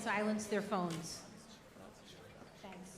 silence their phones. Thanks.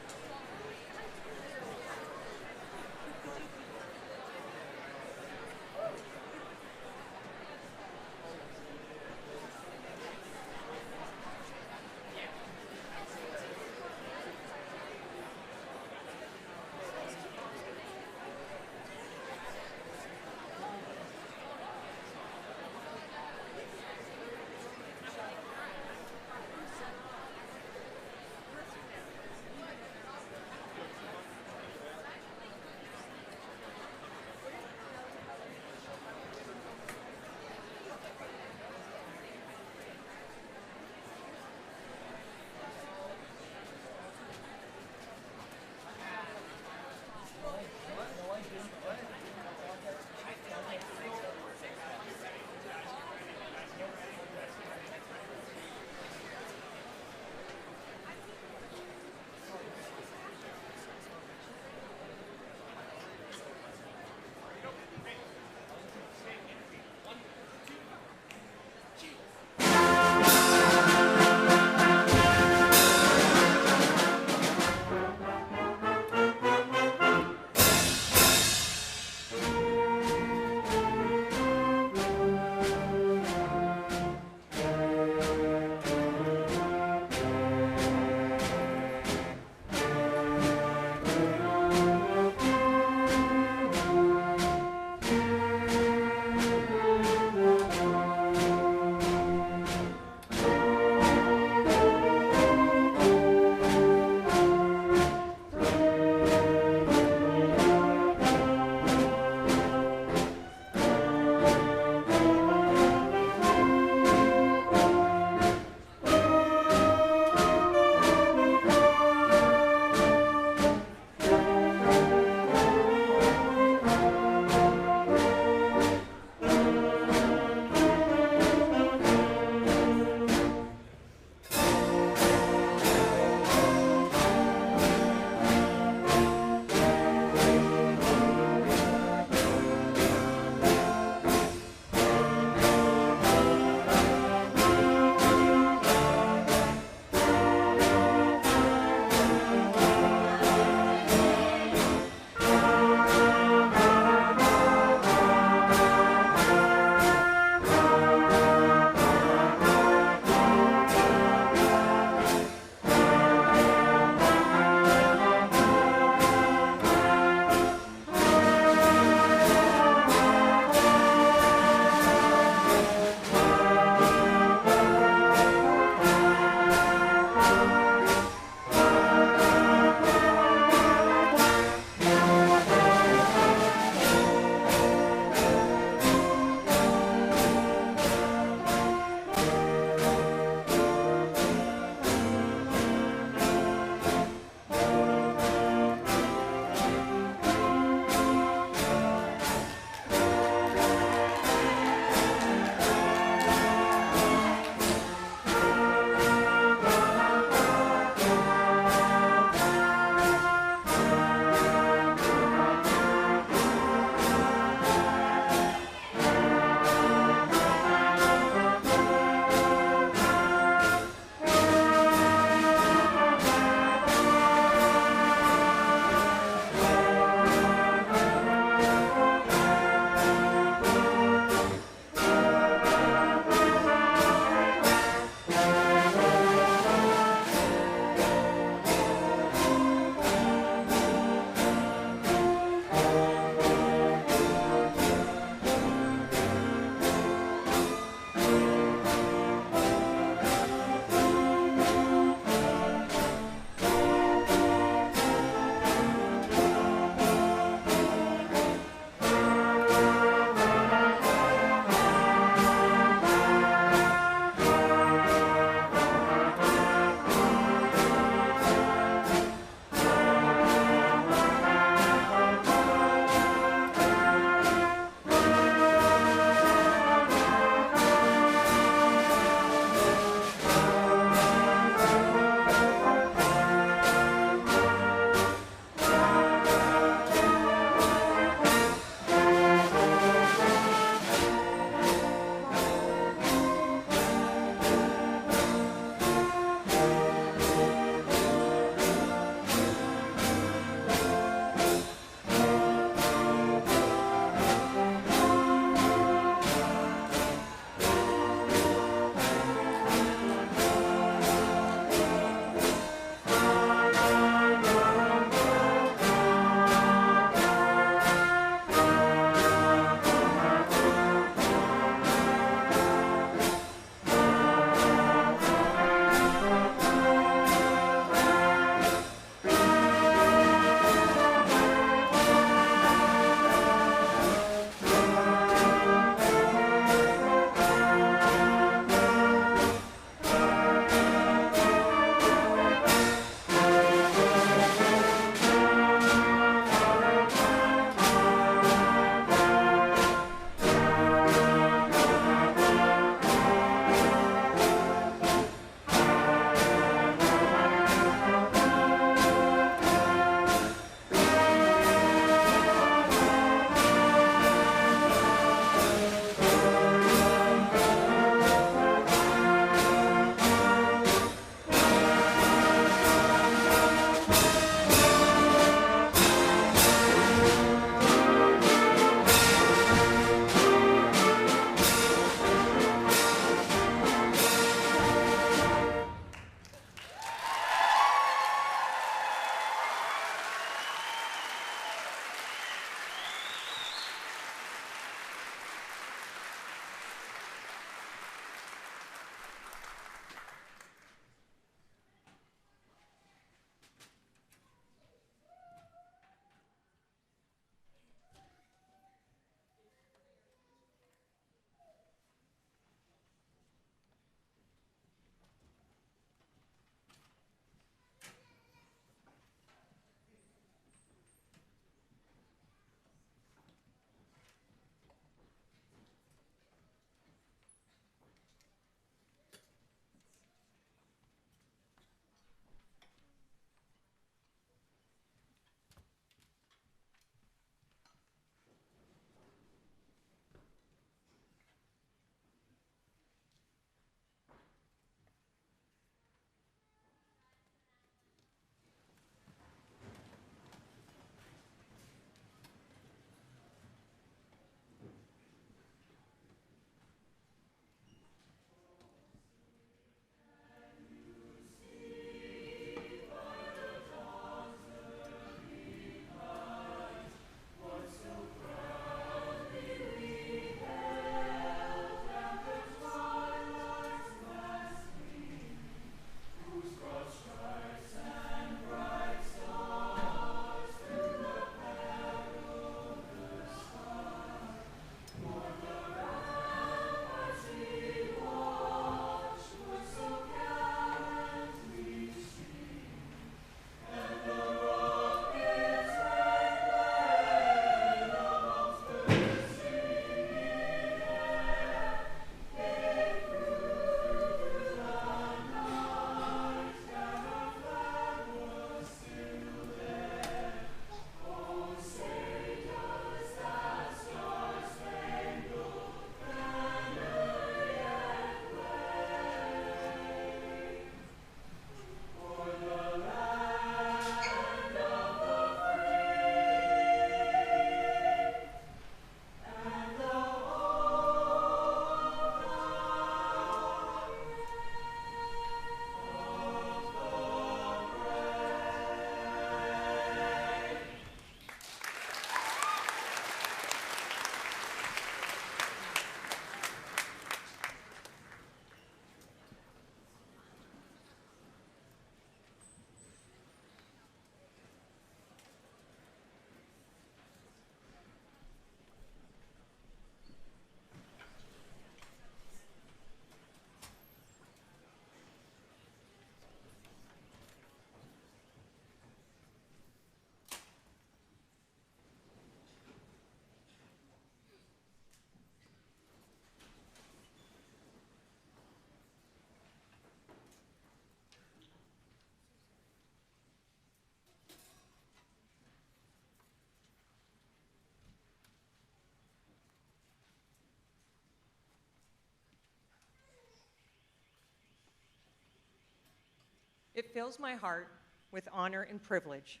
It fills my heart with honor and privilege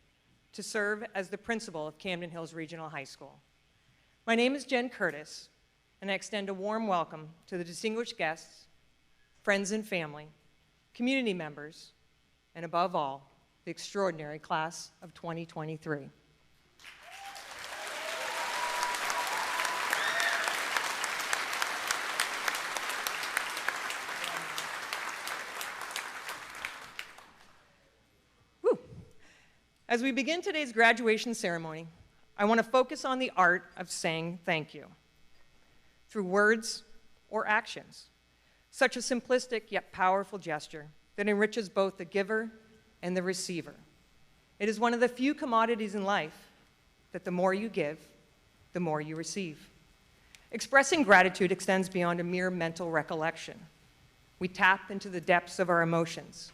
to serve as the principal of Camden Hills Regional High School. My name is Jen Curtis, and I extend a warm welcome to the distinguished guests, friends and family, community members, and above all, the extraordinary class of 2023. As we begin today's graduation ceremony, I want to focus on the art of saying thank you through words or actions, such a simplistic yet powerful gesture that enriches both the giver and the receiver. It is one of the few commodities in life that the more you give, the more you receive. Expressing gratitude extends beyond a mere mental recollection. We tap into the depths of our emotions,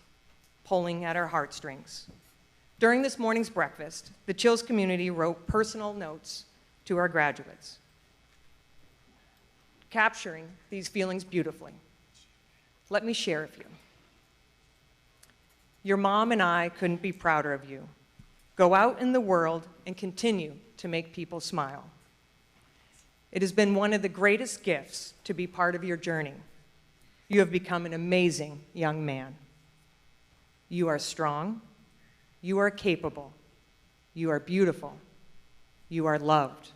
pulling at our heartstrings. During this morning's breakfast, the CHRHS community wrote personal notes to our graduates, capturing these feelings beautifully. Let me share a few. Your mom and I couldn't be prouder of you. Go out in the world and continue to make people smile. It has been one of the greatest gifts to be part of your journey. You have become an amazing young man. You are strong. You are capable. You are beautiful. You are loved.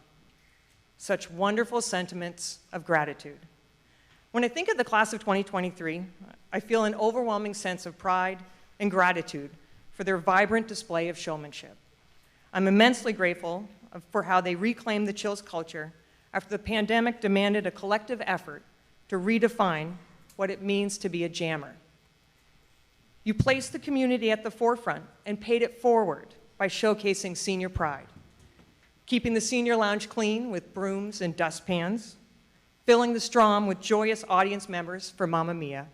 Such wonderful sentiments of gratitude. When I think of the class of 2023, I feel an overwhelming sense of pride and gratitude for their vibrant display of showmanship. I'm immensely grateful for how they reclaimed the CHRHS culture after the pandemic demanded a collective effort to redefine what it means to be a jammer. You placed the community at the forefront and paid it forward by showcasing senior pride, keeping the senior lounge clean with brooms and dustpans, filling the Strom with joyous audience members for Mamma Mia,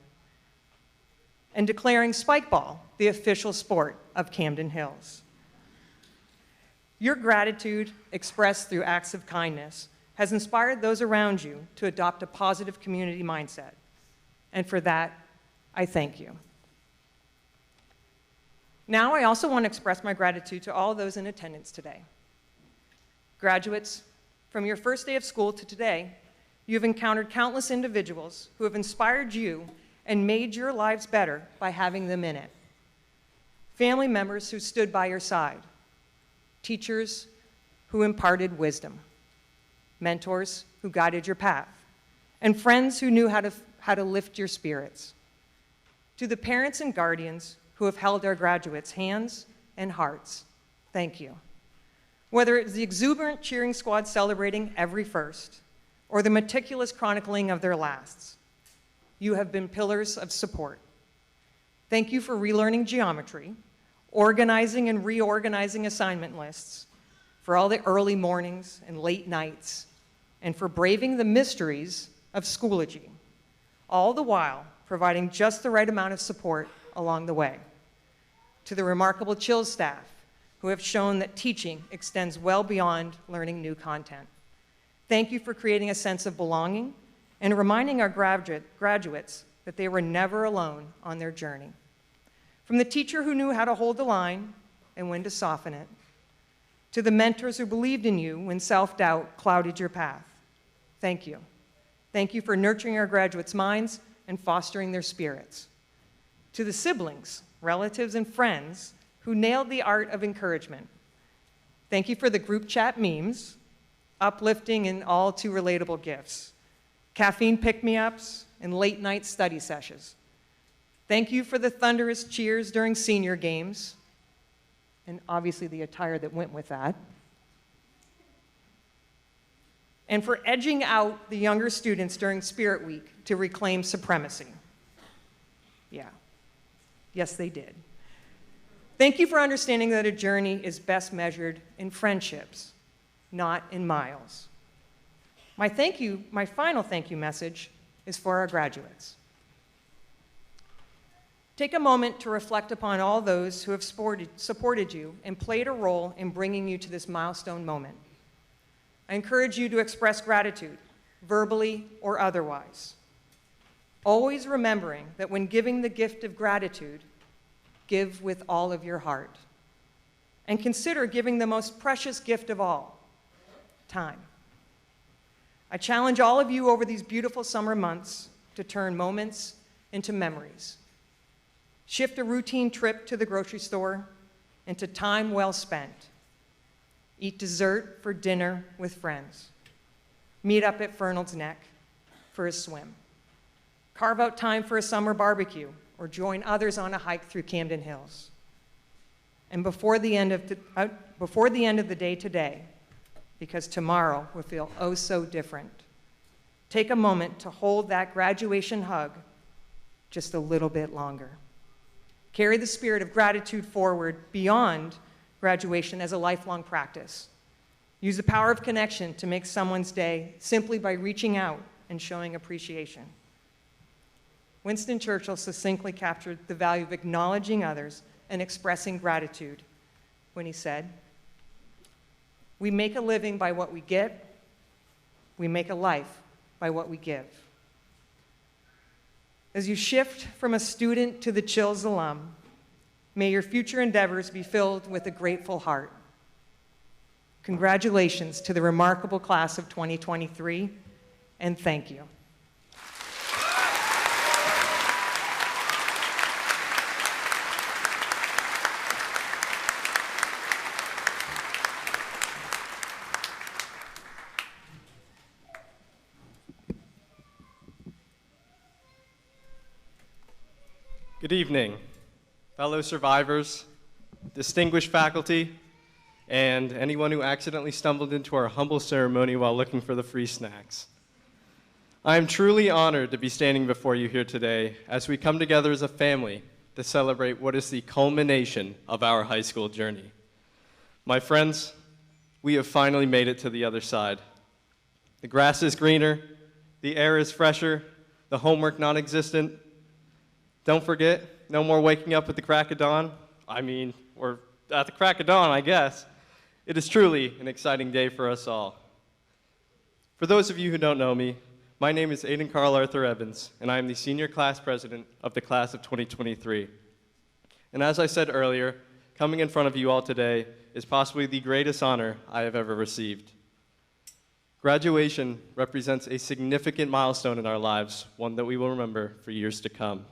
and declaring spikeball the official sport of Camden Hills. Your gratitude, expressed through acts of kindness, has inspired those around you to adopt a positive community mindset. And for that, I thank you. Now, I also want to express my gratitude to all those in attendance today. Graduates, from your first day of school to today, you have encountered countless individuals who have inspired you and made your lives better by having them in it. Family members who stood by your side, teachers who imparted wisdom, mentors who guided your path, and friends who knew how to lift your spirits. To the parents and guardians who have held our graduates' hands and hearts, thank you. Whether it's the exuberant cheering squad celebrating every first, or the meticulous chronicling of their lasts, you have been pillars of support. Thank you for relearning geometry, organizing and reorganizing assignment lists, for all the early mornings and late nights, and for braving the mysteries of Schoology, all the while providing just the right amount of support along the way. To the remarkable CHRHS staff who have shown that teaching extends well beyond learning new content. Thank you for creating a sense of belonging and reminding our graduates that they were never alone on their journey. From the teacher who knew how to hold the line and when to soften it, to the mentors who believed in you when self-doubt clouded your path, thank you. Thank you for nurturing our graduates' minds and fostering their spirits. To the siblings, relatives, and friends who nailed the art of encouragement, thank you for the group chat memes, uplifting and all too relatable gifts, caffeine pick-me-ups, and late-night study sessions. Thank you for the thunderous cheers during senior games, and obviously the attire that went with that, and for edging out the younger students during Spirit Week to reclaim supremacy. Yeah. Yes, they did. Thank you for understanding that a journey is best measured in friendships, not in miles. My final thank you message is for our graduates. Take a moment to reflect upon all those who have supported you and played a role in bringing you to this milestone moment. I encourage you to express gratitude, verbally or otherwise. Always remembering that when giving the gift of gratitude, give with all of your heart. And consider giving the most precious gift of all, time. I challenge all of you over these beautiful summer months to turn moments into memories. Shift a routine trip to the grocery store into time well spent. Eat dessert for dinner with friends. Meet up at Fernald's Neck for a swim. Carve out time for a summer barbecue or join others on a hike through Camden Hills. And before the end of the day today, because tomorrow will feel oh so different, take a moment to hold that graduation hug just a little bit longer. Carry the spirit of gratitude forward beyond graduation as a lifelong practice. Use the power of connection to make someone's day simply by reaching out and showing appreciation. Winston Churchill succinctly captured the value of acknowledging others and expressing gratitude when he said, "We make a living by what we get. We make a life by what we give." As you shift from a student to the CHRHS alum, may your future endeavors be filled with a grateful heart. Congratulations to the remarkable class of 2023, and thank you. Good evening, fellow survivors, distinguished faculty, and anyone who accidentally stumbled into our humble ceremony while looking for the free snacks. I am truly honored to be standing before you here today as we come together as a family to celebrate what is the culmination of our high school journey. My friends, we have finally made it to the other side. The grass is greener, the air is fresher, the homework non-existent. Don't forget, no more waking up at the crack of dawn. Or at the crack of dawn, I guess. It is truly an exciting day for us all. For those of you who don't know me, my name is Aiden Carl Arthur Evans, and I am the senior class president of the class of 2023. And as I said earlier, coming in front of you all today is possibly the greatest honor I have ever received. Graduation represents a significant milestone in our lives, one that we will remember for years to come.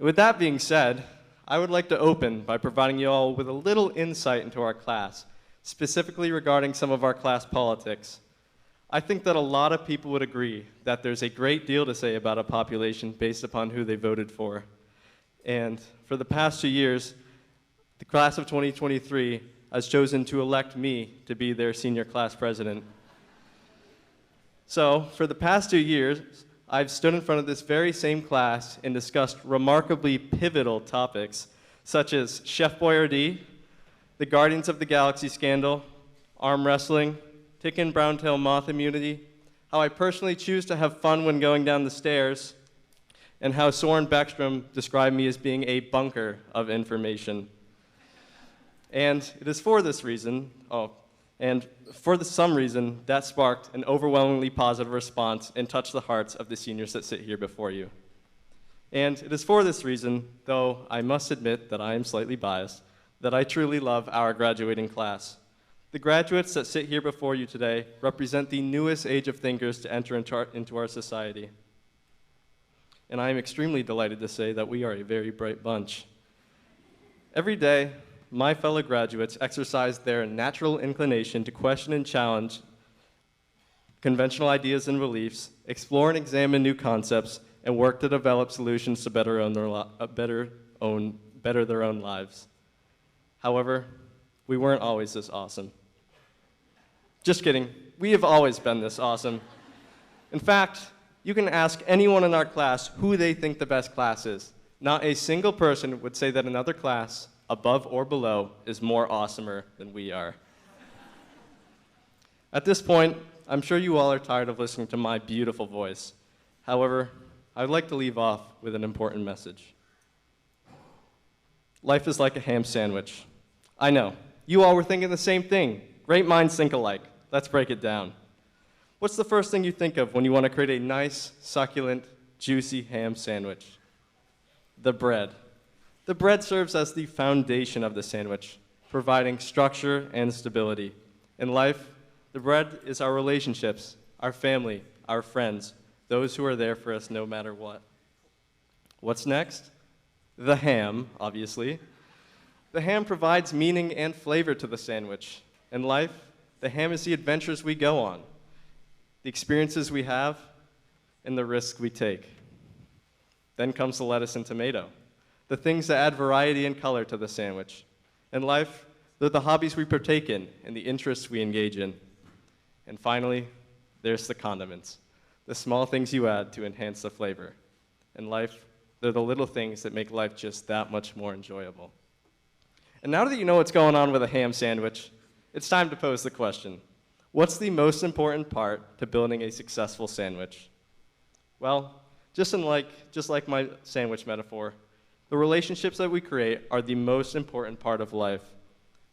With that being said, I would like to open by providing you all with a little insight into our class, specifically regarding some of our class politics. I think that a lot of people would agree that there's a great deal to say about a population based upon who they voted for. And for the past 2 years, the class of 2023 has chosen to elect me to be their senior class president. So, for the past 2 years, I've stood in front of this very same class and discussed remarkably pivotal topics, such as Chef Boyardee, the Guardians of the Galaxy scandal, arm wrestling, tick and brown-tail moth immunity, how I personally choose to have fun when going down the stairs, and how Soren Beckstrom described me as being a bunker of information. And it is for this reason, some reason, that sparked an overwhelmingly positive response and touched the hearts of the seniors that sit here before you. And it is for this reason, though I must admit that I am slightly biased, that I truly love our graduating class. The graduates that sit here before you today represent the newest age of thinkers to enter into our society. And I am extremely delighted to say that we are a very bright bunch. Every day, my fellow graduates exercise their natural inclination to question and challenge conventional ideas and beliefs, explore and examine new concepts, and work to develop solutions to better their own lives. However, we weren't always this awesome. Just kidding. We have always been this awesome. In fact, you can ask anyone in our class who they think the best class is. Not a single person would say that another class, above or below, is more awesomer than we are. At this point, I'm sure you all are tired of listening to my beautiful voice. However, I'd like to leave off with an important message. Life is like a ham sandwich. I know, you all were thinking the same thing. Great minds think alike. Let's break it down. What's the first thing you think of when you want to create a nice, succulent, juicy ham sandwich? The bread. The bread serves as the foundation of the sandwich, providing structure and stability. In life, the bread is our relationships, our family, our friends, those who are there for us no matter what. What's next? The ham, obviously. The ham provides meaning and flavor to the sandwich. In life, the ham is the adventures we go on, the experiences we have, and the risks we take. Then comes the lettuce and tomato, the things that add variety and color to the sandwich. In life, they're the hobbies we partake in and the interests we engage in. And finally, there's the condiments, the small things you add to enhance the flavor. In life, they're the little things that make life just that much more enjoyable. And now that you know what's going on with a ham sandwich, it's time to pose the question, what's the most important part to building a successful sandwich? Well, just like my sandwich metaphor, the relationships that we create are the most important part of life.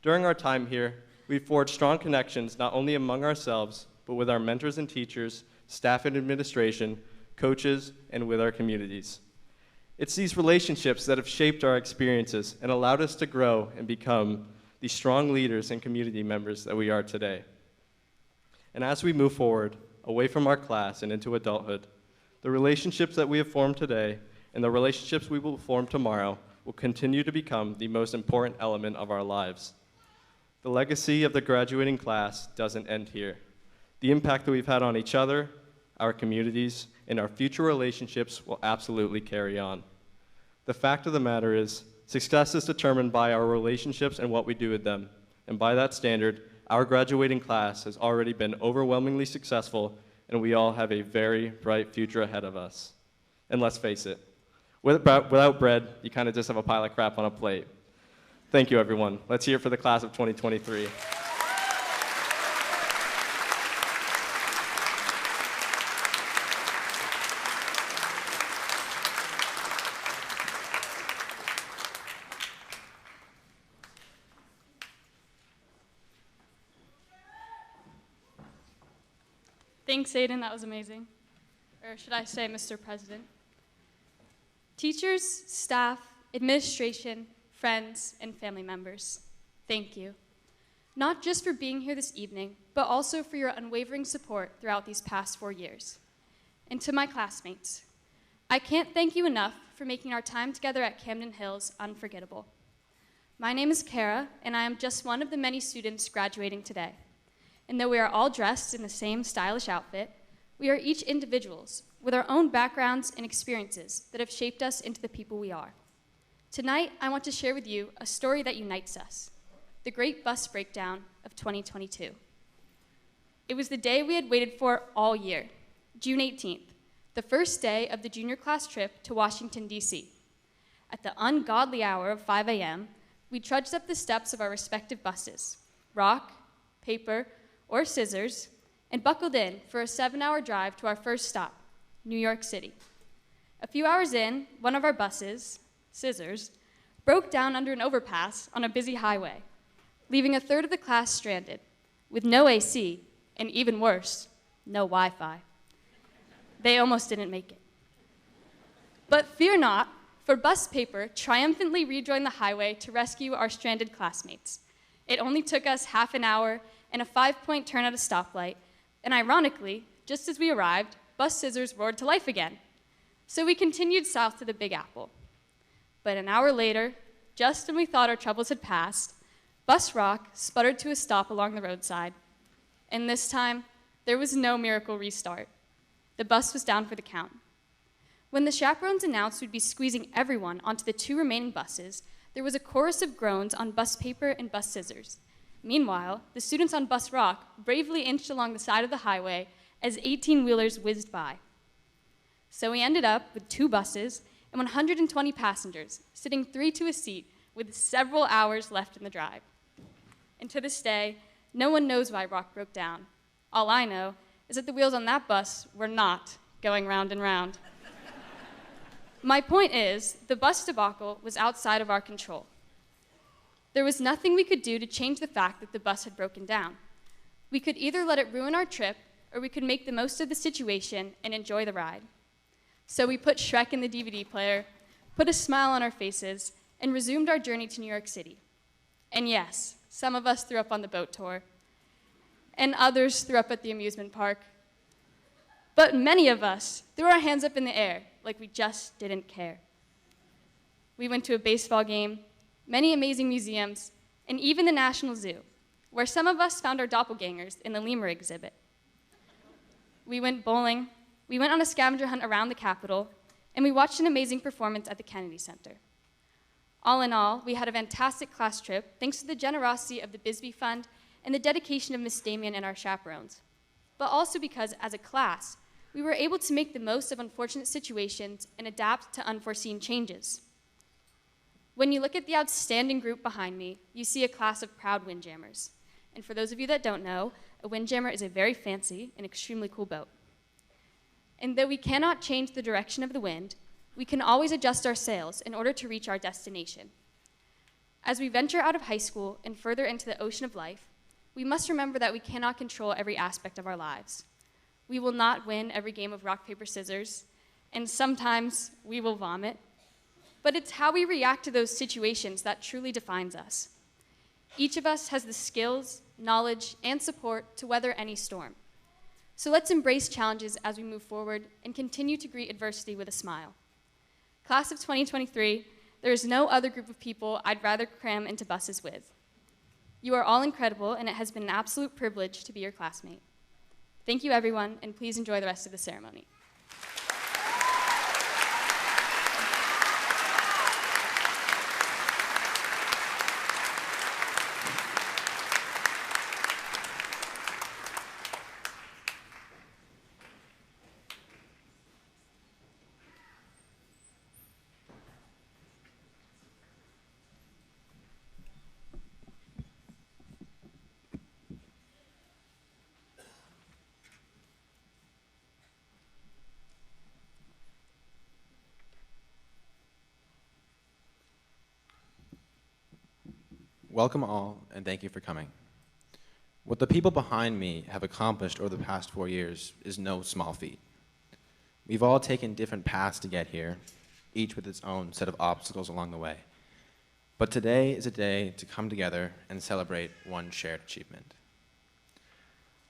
During our time here, we've forged strong connections not only among ourselves, but with our mentors and teachers, staff and administration, coaches, and with our communities. It's these relationships that have shaped our experiences and allowed us to grow and become the strong leaders and community members that we are today. And as we move forward, away from our class and into adulthood, the relationships that we have formed today and the relationships we will form tomorrow will continue to become the most important element of our lives. The legacy of the graduating class doesn't end here. The impact that we've had on each other, our communities, and our future relationships will absolutely carry on. The fact of the matter is, success is determined by our relationships and what we do with them. And by that standard, our graduating class has already been overwhelmingly successful, and we all have a very bright future ahead of us. And let's face it, without bread, you kind of just have a pile of crap on a plate. Thank you, everyone. Let's hear it for the class of 2023. Thanks, Aiden. That was amazing. Or should I say, Mr. President? Teachers, staff, administration, friends, and family members, thank you. Not just for being here this evening, but also for your unwavering support throughout these past 4 years. And to my classmates, I can't thank you enough for making our time together at Camden Hills unforgettable. My name is Kara, and I am just one of the many students graduating today. And though we are all dressed in the same stylish outfit, we are each individuals with our own backgrounds and experiences that have shaped us into the people we are. Tonight, I want to share with you a story that unites us, the great bus breakdown of 2022. It was the day we had waited for all year, June 18th, the first day of the junior class trip to Washington, D.C. At the ungodly hour of 5 a.m., we trudged up the steps of our respective buses, rock, paper, or scissors, and buckled in for a 7-hour drive to our first stop, New York City. A few hours in, one of our buses, scissors, broke down under an overpass on a busy highway, leaving a third of the class stranded, with no AC, and even worse, no Wi-Fi. They almost didn't make it. But fear not, for bus paper triumphantly rejoined the highway to rescue our stranded classmates. It only took us half an hour and a 5-point turn at a stoplight, and ironically, just as we arrived, bus scissors roared to life again. So we continued south to the Big Apple. But an hour later, just when we thought our troubles had passed, bus rock sputtered to a stop along the roadside. And this time, there was no miracle restart. The bus was down for the count. When the chaperones announced we'd be squeezing everyone onto the 2 remaining buses, there was a chorus of groans on bus paper and bus scissors. Meanwhile, the students on bus rock bravely inched along the side of the highway as 18-wheelers whizzed by. So we ended up with 2 buses and 120 passengers, sitting 3 to a seat with several hours left in the drive. And to this day, no one knows why rock broke down. All I know is that the wheels on that bus were not going round and round. My point is, the bus debacle was outside of our control. There was nothing we could do to change the fact that the bus had broken down. We could either let it ruin our trip, or we could make the most of the situation and enjoy the ride. So we put Shrek in the DVD player, put a smile on our faces, and resumed our journey to New York City. And yes, some of us threw up on the boat tour, and others threw up at the amusement park. But many of us threw our hands up in the air like we just didn't care. We went to a baseball game, many amazing museums, and even the National Zoo, where some of us found our doppelgangers in the lemur exhibit. We went bowling, we went on a scavenger hunt around the Capitol, and we watched an amazing performance at the Kennedy Center. All in all, we had a fantastic class trip thanks to the generosity of the Bisbee Fund and the dedication of Miss Damien and our chaperones, but also because, as a class, we were able to make the most of unfortunate situations and adapt to unforeseen changes. When you look at the outstanding group behind me, you see a class of proud windjammers. And for those of you that don't know, a windjammer is a very fancy and extremely cool boat. And though we cannot change the direction of the wind, we can always adjust our sails in order to reach our destination. As we venture out of high school and further into the ocean of life, we must remember that we cannot control every aspect of our lives. We will not win every game of rock, paper, scissors, and sometimes we will vomit. But it's how we react to those situations that truly defines us. Each of us has the skills, knowledge, and support to weather any storm. So let's embrace challenges as we move forward and continue to greet adversity with a smile. Class of 2023, there is no other group of people I'd rather cram into buses with. You are all incredible, and it has been an absolute privilege to be your classmate. Thank you, everyone, and please enjoy the rest of the ceremony. Welcome all, and thank you for coming. What the people behind me have accomplished over the past 4 years is no small feat. We've all taken different paths to get here, each with its own set of obstacles along the way. But today is a day to come together and celebrate one shared achievement.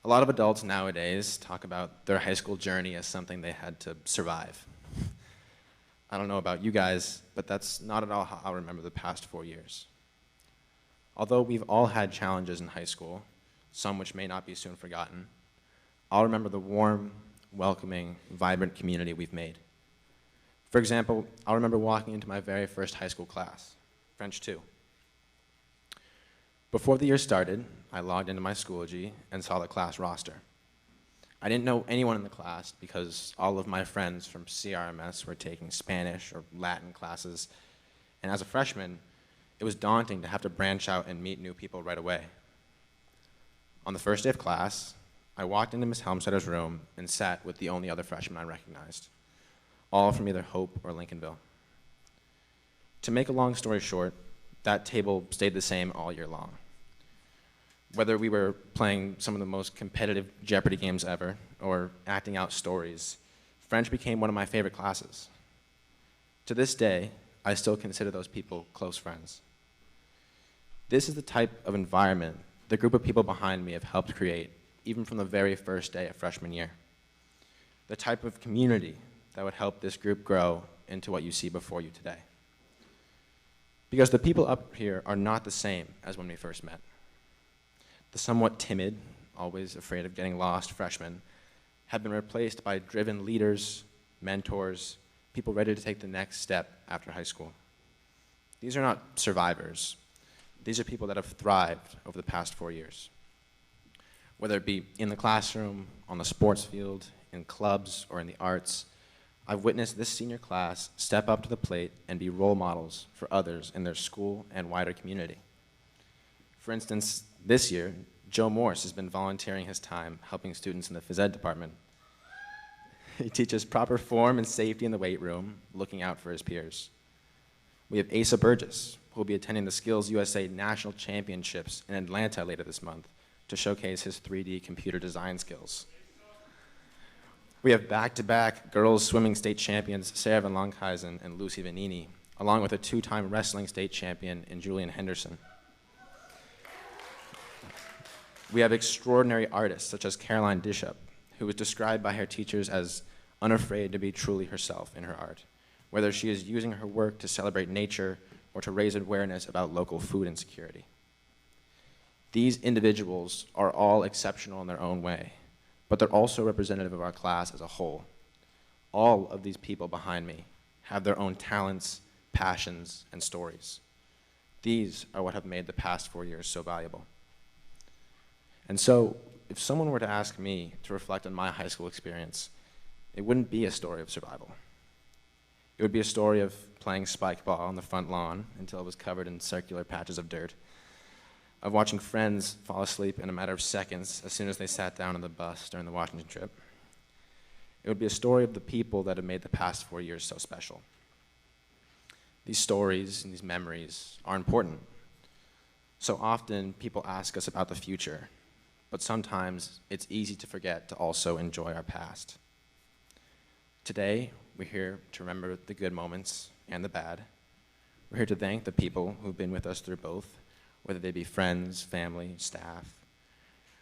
A lot of adults nowadays talk about their high school journey as something they had to survive. I don't know about you guys, but that's not at all how I remember the past 4 years. Although we've all had challenges in high school, some which may not be soon forgotten, I'll remember the warm, welcoming, vibrant community we've made. For example, I'll remember walking into my very first high school class, French 2. Before the year started, I logged into my Schoology and saw the class roster. I didn't know anyone in the class because all of my friends from CHRHS were taking Spanish or Latin classes, and as a freshman, it was daunting to have to branch out and meet new people right away. On the first day of class, I walked into Ms. Helmstedter's room and sat with the only other freshman I recognized, all from either Hope or Lincolnville. To make a long story short, that table stayed the same all year long. Whether we were playing some of the most competitive Jeopardy games ever or acting out stories, French became one of my favorite classes. To this day, I still consider those people close friends. This is the type of environment the group of people behind me have helped create, even from the very first day of freshman year. The type of community that would help this group grow into what you see before you today. Because the people up here are not the same as when we first met. The somewhat timid, always afraid of getting lost freshmen have been replaced by driven leaders, mentors, people ready to take the next step after high school. These are not survivors. These are people that have thrived over the past 4 years. Whether it be in the classroom, on the sports field, in clubs, or in the arts, I've witnessed this senior class step up to the plate and be role models for others in their school and wider community. For instance, this year, Joe Morse has been volunteering his time helping students in the phys ed department. He teaches proper form and safety in the weight room, looking out for his peers. We have Asa Burgess, who will be attending the Skills USA National Championships in Atlanta later this month to showcase his 3D computer design skills. We have back-to-back girls swimming state champions Sarah Van Lonkhuizen and Lucy Vanini, along with a 2-time wrestling state champion in Julian Henderson. We have extraordinary artists such as Caroline Bishop, who was described by her teachers as unafraid to be truly herself in her art, whether she is using her work to celebrate nature or to raise awareness about local food insecurity. These individuals are all exceptional in their own way, but they're also representative of our class as a whole. All of these people behind me have their own talents, passions, and stories. These are what have made the past 4 years so valuable. And so, if someone were to ask me to reflect on my high school experience, it wouldn't be a story of survival. It would be a story of playing spike ball on the front lawn until it was covered in circular patches of dirt, of watching friends fall asleep in a matter of seconds as soon as they sat down on the bus during the Washington trip. It would be a story of the people that have made the past 4 years so special. These stories and these memories are important. So often people ask us about the future, but sometimes it's easy to forget to also enjoy our past. Today, we're here to remember the good moments and the bad. We're here to thank the people who've been with us through both, whether they be friends, family, staff.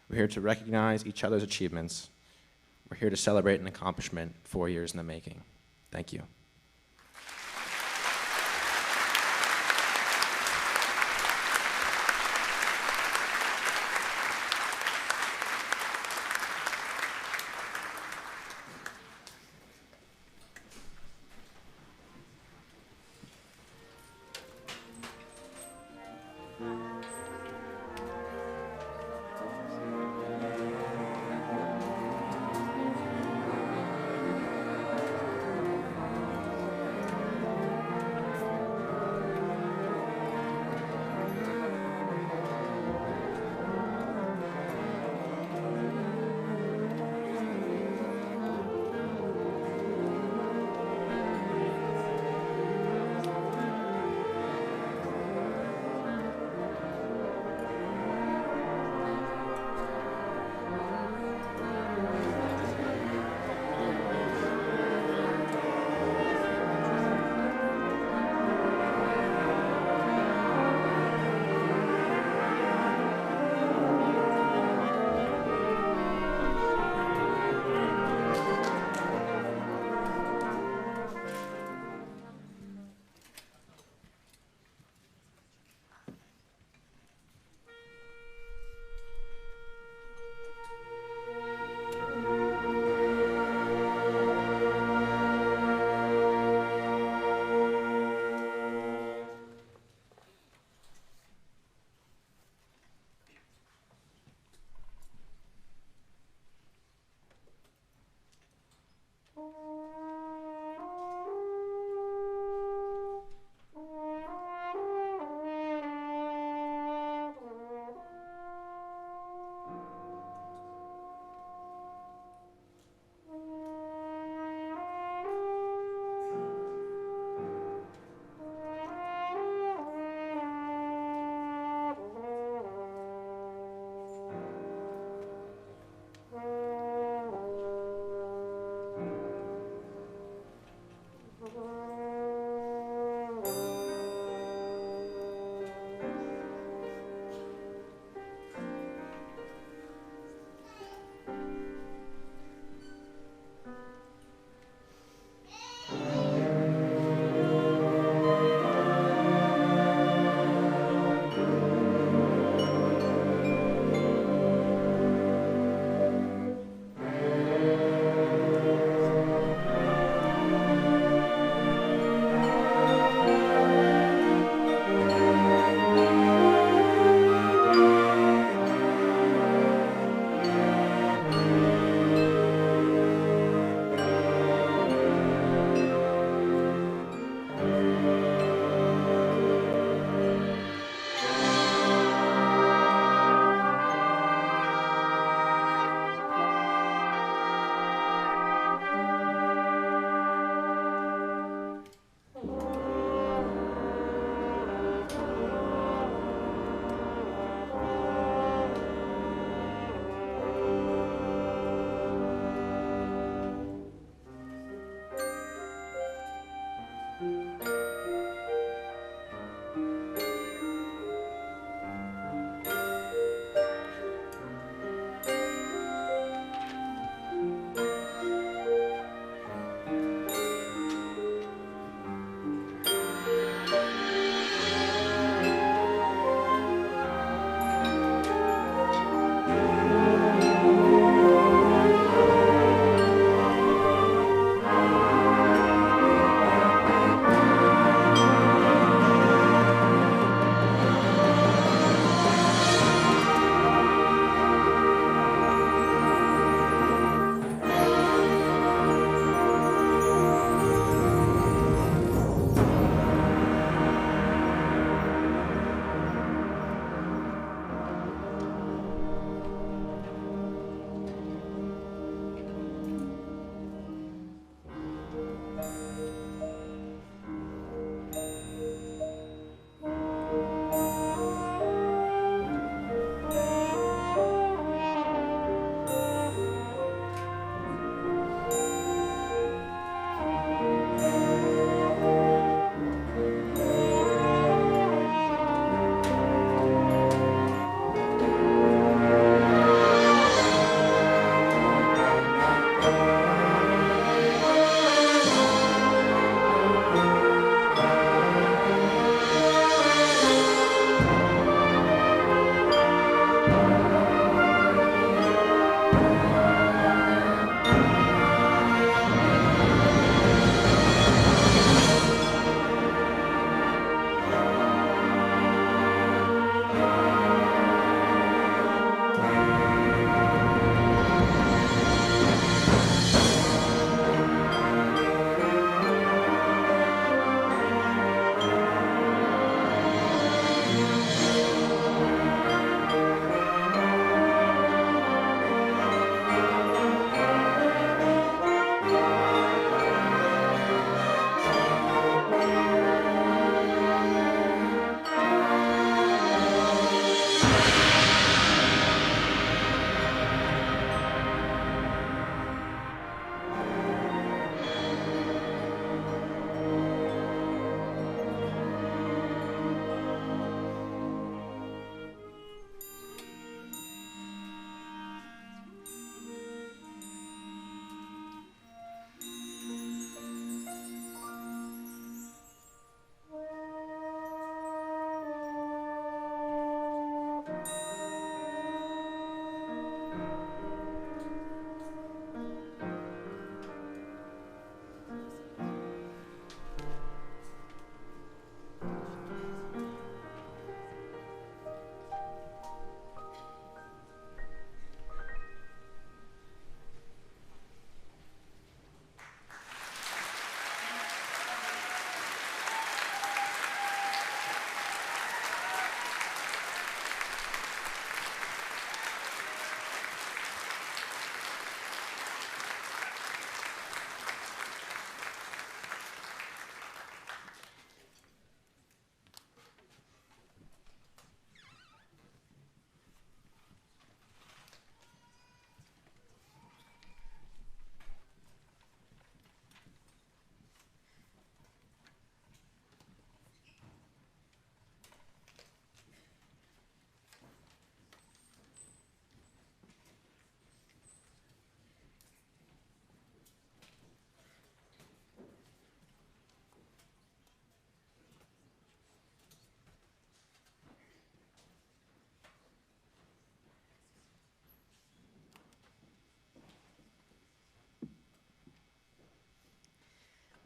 We're here to recognize each other's achievements. We're here to celebrate an accomplishment 4 years in the making. Thank you.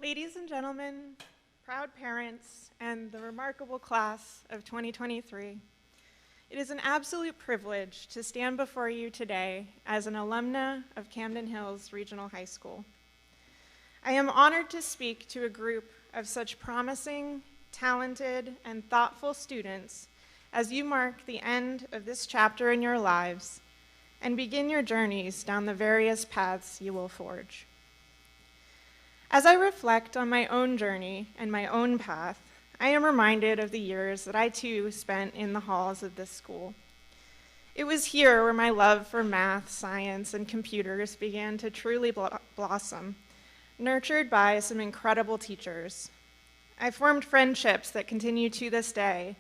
Ladies and gentlemen, proud parents, and the remarkable class of 2023, it is an absolute privilege to stand before you today as an alumna of Camden Hills Regional High School. I am honored to speak to a group of such promising, talented, and thoughtful students as you mark the end of this chapter in your lives and begin your journeys down the various paths you will forge. As I reflect on my own journey and my own path, I am reminded of the years that I too spent in the halls of this school. It was here where my love for math, science, and computers began to truly blossom, nurtured by some incredible teachers. I formed friendships that continue to this day,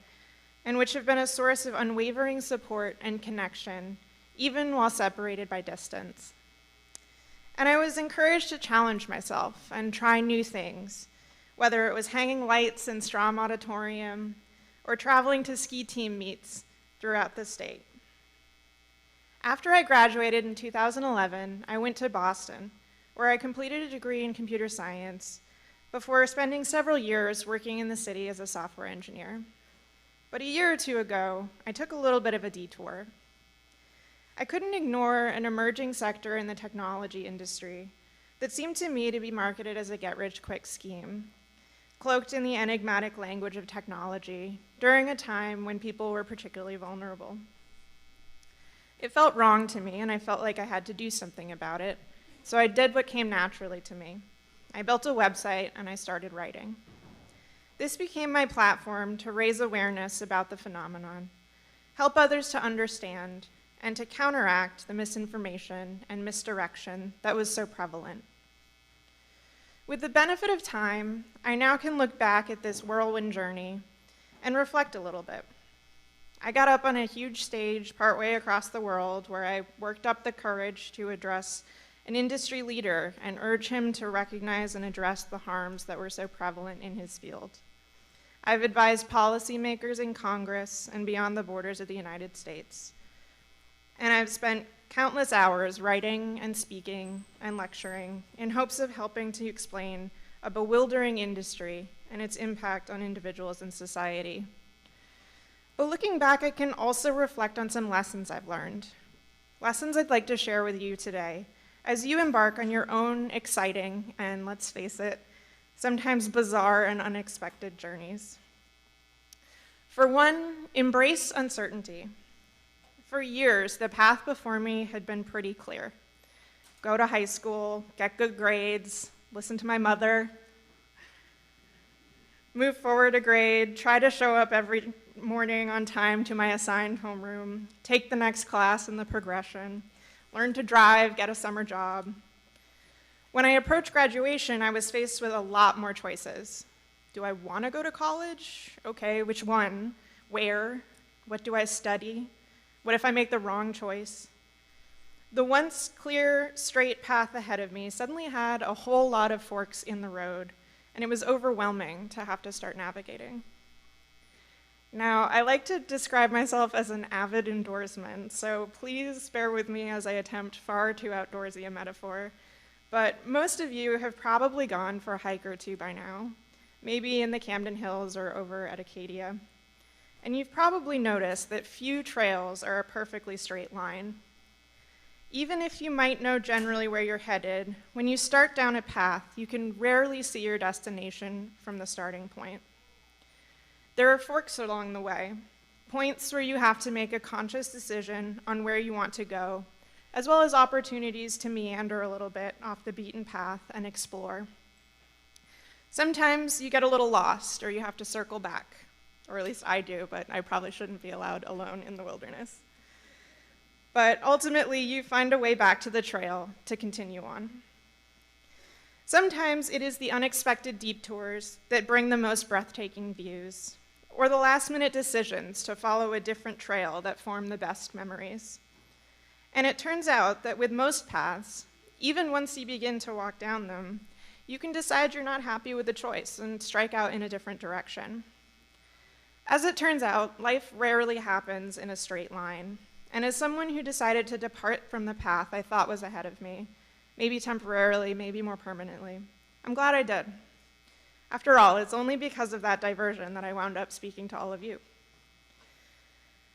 and which have been a source of unwavering support and connection, even while separated by distance. And I was encouraged to challenge myself and try new things, whether it was hanging lights in Strom Auditorium or traveling to ski team meets throughout the state. After I graduated in 2011, I went to Boston, where I completed a degree in computer science before spending several years working in the city as a software engineer. But a year or two ago, I took a little bit of a detour. I couldn't ignore an emerging sector in the technology industry that seemed to me to be marketed as a get-rich-quick scheme, cloaked in the enigmatic language of technology during a time when people were particularly vulnerable. It felt wrong to me, and I felt like I had to do something about it, so I did what came naturally to me. I built a website, and I started writing. This became my platform to raise awareness about the phenomenon, help others to understand, and to counteract the misinformation and misdirection that was so prevalent. With the benefit of time, I now can look back at this whirlwind journey and reflect a little bit. I got up on a huge stage partway across the world where I worked up the courage to address an industry leader and urge him to recognize and address the harms that were so prevalent in his field. I've advised policymakers in Congress and beyond the borders of the United States. And I've spent countless hours writing and speaking and lecturing in hopes of helping to explain a bewildering industry and its impact on individuals and society. But looking back, I can also reflect on some lessons I've learned, lessons I'd like to share with you today as you embark on your own exciting and, let's face it, sometimes bizarre and unexpected journeys. For one, embrace uncertainty. For years, the path before me had been pretty clear. Go to high school, get good grades, listen to my mother, move forward a grade, try to show up every morning on time to my assigned homeroom, take the next class in the progression, learn to drive, get a summer job. When I approached graduation, I was faced with a lot more choices. Do I want to go to college? Okay, which one? Where? What do I study? What if I make the wrong choice? The once clear, straight path ahead of me suddenly had a whole lot of forks in the road, and it was overwhelming to have to start navigating. Now, I like to describe myself as an avid indoorsman, so please bear with me as I attempt far too outdoorsy a metaphor. But most of you have probably gone for a hike or two by now, maybe in the Camden Hills or over at Acadia. And you've probably noticed that few trails are a perfectly straight line. Even if you might know generally where you're headed, when you start down a path, you can rarely see your destination from the starting point. There are forks along the way, points where you have to make a conscious decision on where you want to go, as well as opportunities to meander a little bit off the beaten path and explore. Sometimes you get a little lost, or you have to circle back. Or at least I do, but I probably shouldn't be allowed alone in the wilderness. But ultimately, you find a way back to the trail to continue on. Sometimes it is the unexpected detours that bring the most breathtaking views, or the last-minute decisions to follow a different trail that form the best memories. And it turns out that with most paths, even once you begin to walk down them, you can decide you're not happy with the choice and strike out in a different direction. As it turns out, life rarely happens in a straight line. And as someone who decided to depart from the path I thought was ahead of me, maybe temporarily, maybe more permanently, I'm glad I did. After all, it's only because of that diversion that I wound up speaking to all of you.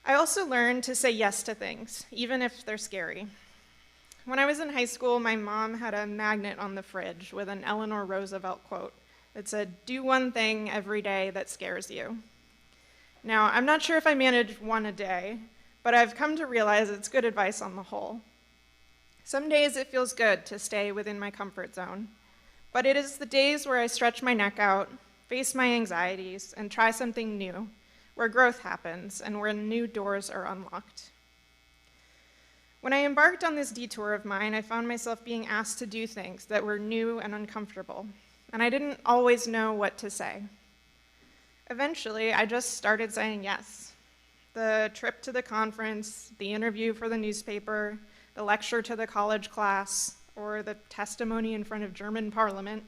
I also learned to say yes to things, even if they're scary. When I was in high school, my mom had a magnet on the fridge with an Eleanor Roosevelt quote that said, "Do one thing every day that scares you." Now, I'm not sure if I manage one a day, but I've come to realize it's good advice on the whole. Some days it feels good to stay within my comfort zone, but it is the days where I stretch my neck out, face my anxieties, and try something new, where growth happens and where new doors are unlocked. When I embarked on this detour of mine, I found myself being asked to do things that were new and uncomfortable, and I didn't always know what to say. Eventually, I just started saying yes. The trip to the conference, the interview for the newspaper, the lecture to the college class, or the testimony in front of German parliament,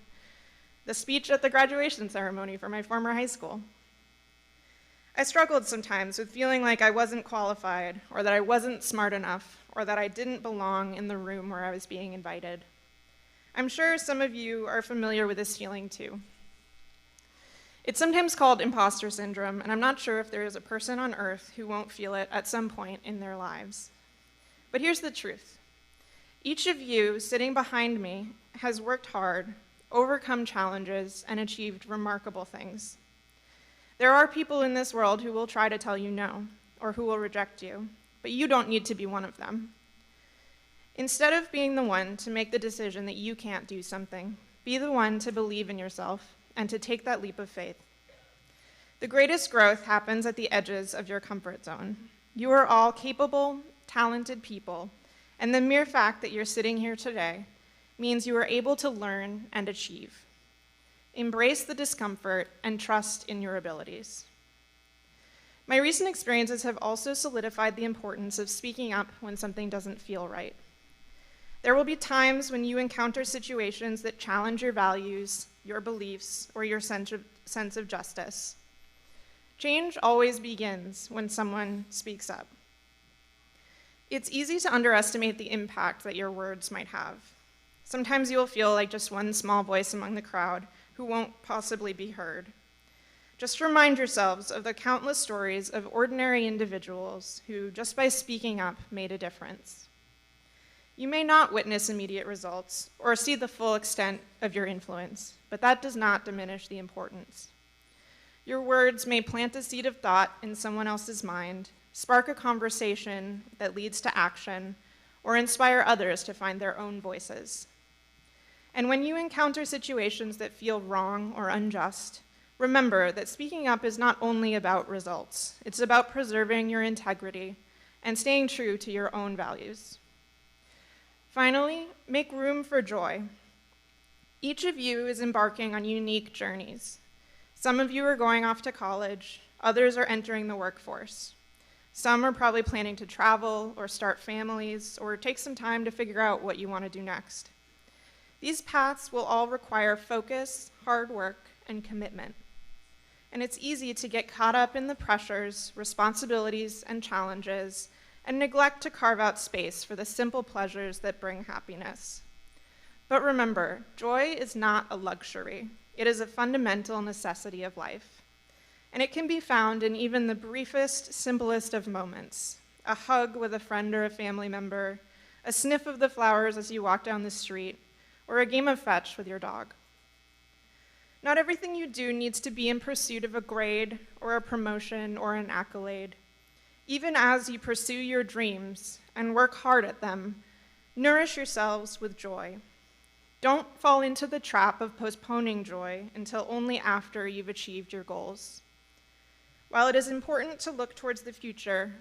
the speech at the graduation ceremony for my former high school. I struggled sometimes with feeling like I wasn't qualified, or that I wasn't smart enough, or that I didn't belong in the room where I was being invited. I'm sure some of you are familiar with this feeling too. It's sometimes called imposter syndrome, and I'm not sure if there is a person on earth who won't feel it at some point in their lives. But here's the truth. Each of you sitting behind me has worked hard, overcome challenges, and achieved remarkable things. There are people in this world who will try to tell you no, or who will reject you, but you don't need to be one of them. Instead of being the one to make the decision that you can't do something, be the one to believe in yourself and to take that leap of faith. The greatest growth happens at the edges of your comfort zone. You are all capable, talented people, and the mere fact that you're sitting here today means you are able to learn and achieve. Embrace the discomfort and trust in your abilities. My recent experiences have also solidified the importance of speaking up when something doesn't feel right. There will be times when you encounter situations that challenge your values, your beliefs, or your sense of justice. Change always begins when someone speaks up. It's easy to underestimate the impact that your words might have. Sometimes you'll feel like just one small voice among the crowd who won't possibly be heard. Just remind yourselves of the countless stories of ordinary individuals who, just by speaking up, made a difference. You may not witness immediate results or see the full extent of your influence, but that does not diminish the importance. Your words may plant a seed of thought in someone else's mind, spark a conversation that leads to action, or inspire others to find their own voices. And when you encounter situations that feel wrong or unjust, remember that speaking up is not only about results, it's about preserving your integrity and staying true to your own values. Finally, make room for joy. Each of you is embarking on unique journeys. Some of you are going off to college, others are entering the workforce. Some are probably planning to travel or start families or take some time to figure out what you want to do next. These paths will all require focus, hard work, and commitment. And it's easy to get caught up in the pressures, responsibilities, and challenges, and neglect to carve out space for the simple pleasures that bring happiness. But remember, joy is not a luxury. It is a fundamental necessity of life. And it can be found in even the briefest, simplest of moments. A hug with a friend or a family member, a sniff of the flowers as you walk down the street, or a game of fetch with your dog. Not everything you do needs to be in pursuit of a grade or a promotion or an accolade. Even as you pursue your dreams and work hard at them, nourish yourselves with joy. Don't fall into the trap of postponing joy until only after you've achieved your goals. While it is important to look towards the future,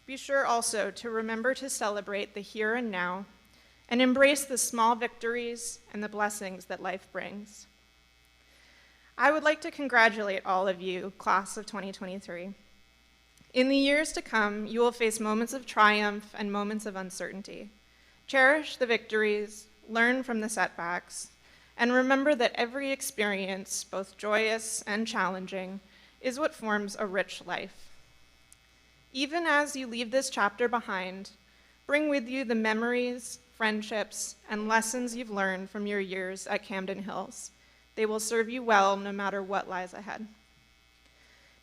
be sure also to remember to celebrate the here and now and embrace the small victories and the blessings that life brings. I would like to congratulate all of you, class of 2023. In the years to come, you will face moments of triumph and moments of uncertainty. Cherish the victories, learn from the setbacks, and remember that every experience, both joyous and challenging, is what forms a rich life. Even as you leave this chapter behind, bring with you the memories, friendships, and lessons you've learned from your years at Camden Hills, They will serve you well no matter what lies ahead.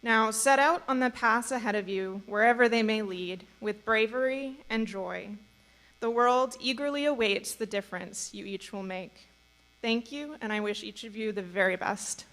Now, set out on the paths ahead of you, wherever they may lead, with bravery and joy. The world eagerly awaits the difference you each will make. Thank you, and I wish each of you the very best.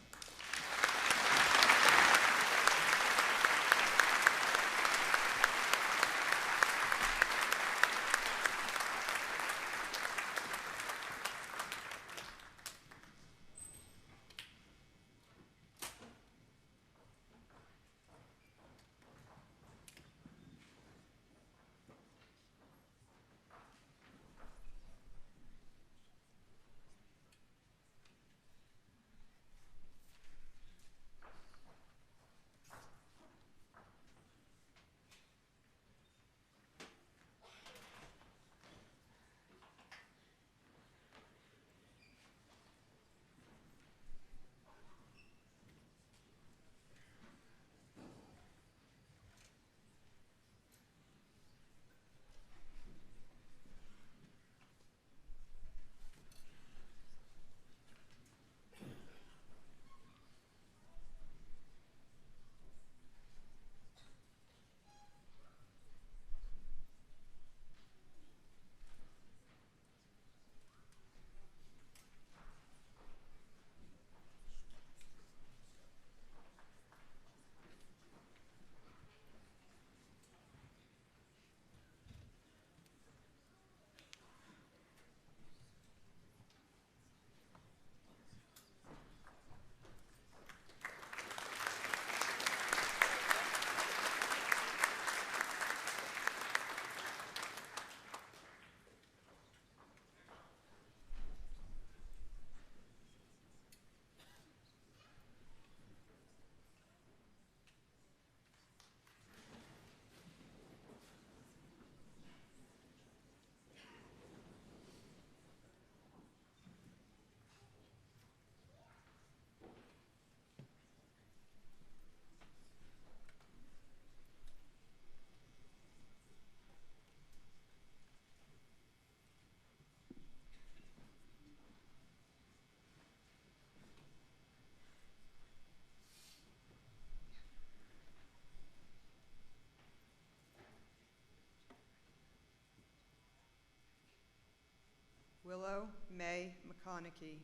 Willow May McConaughey.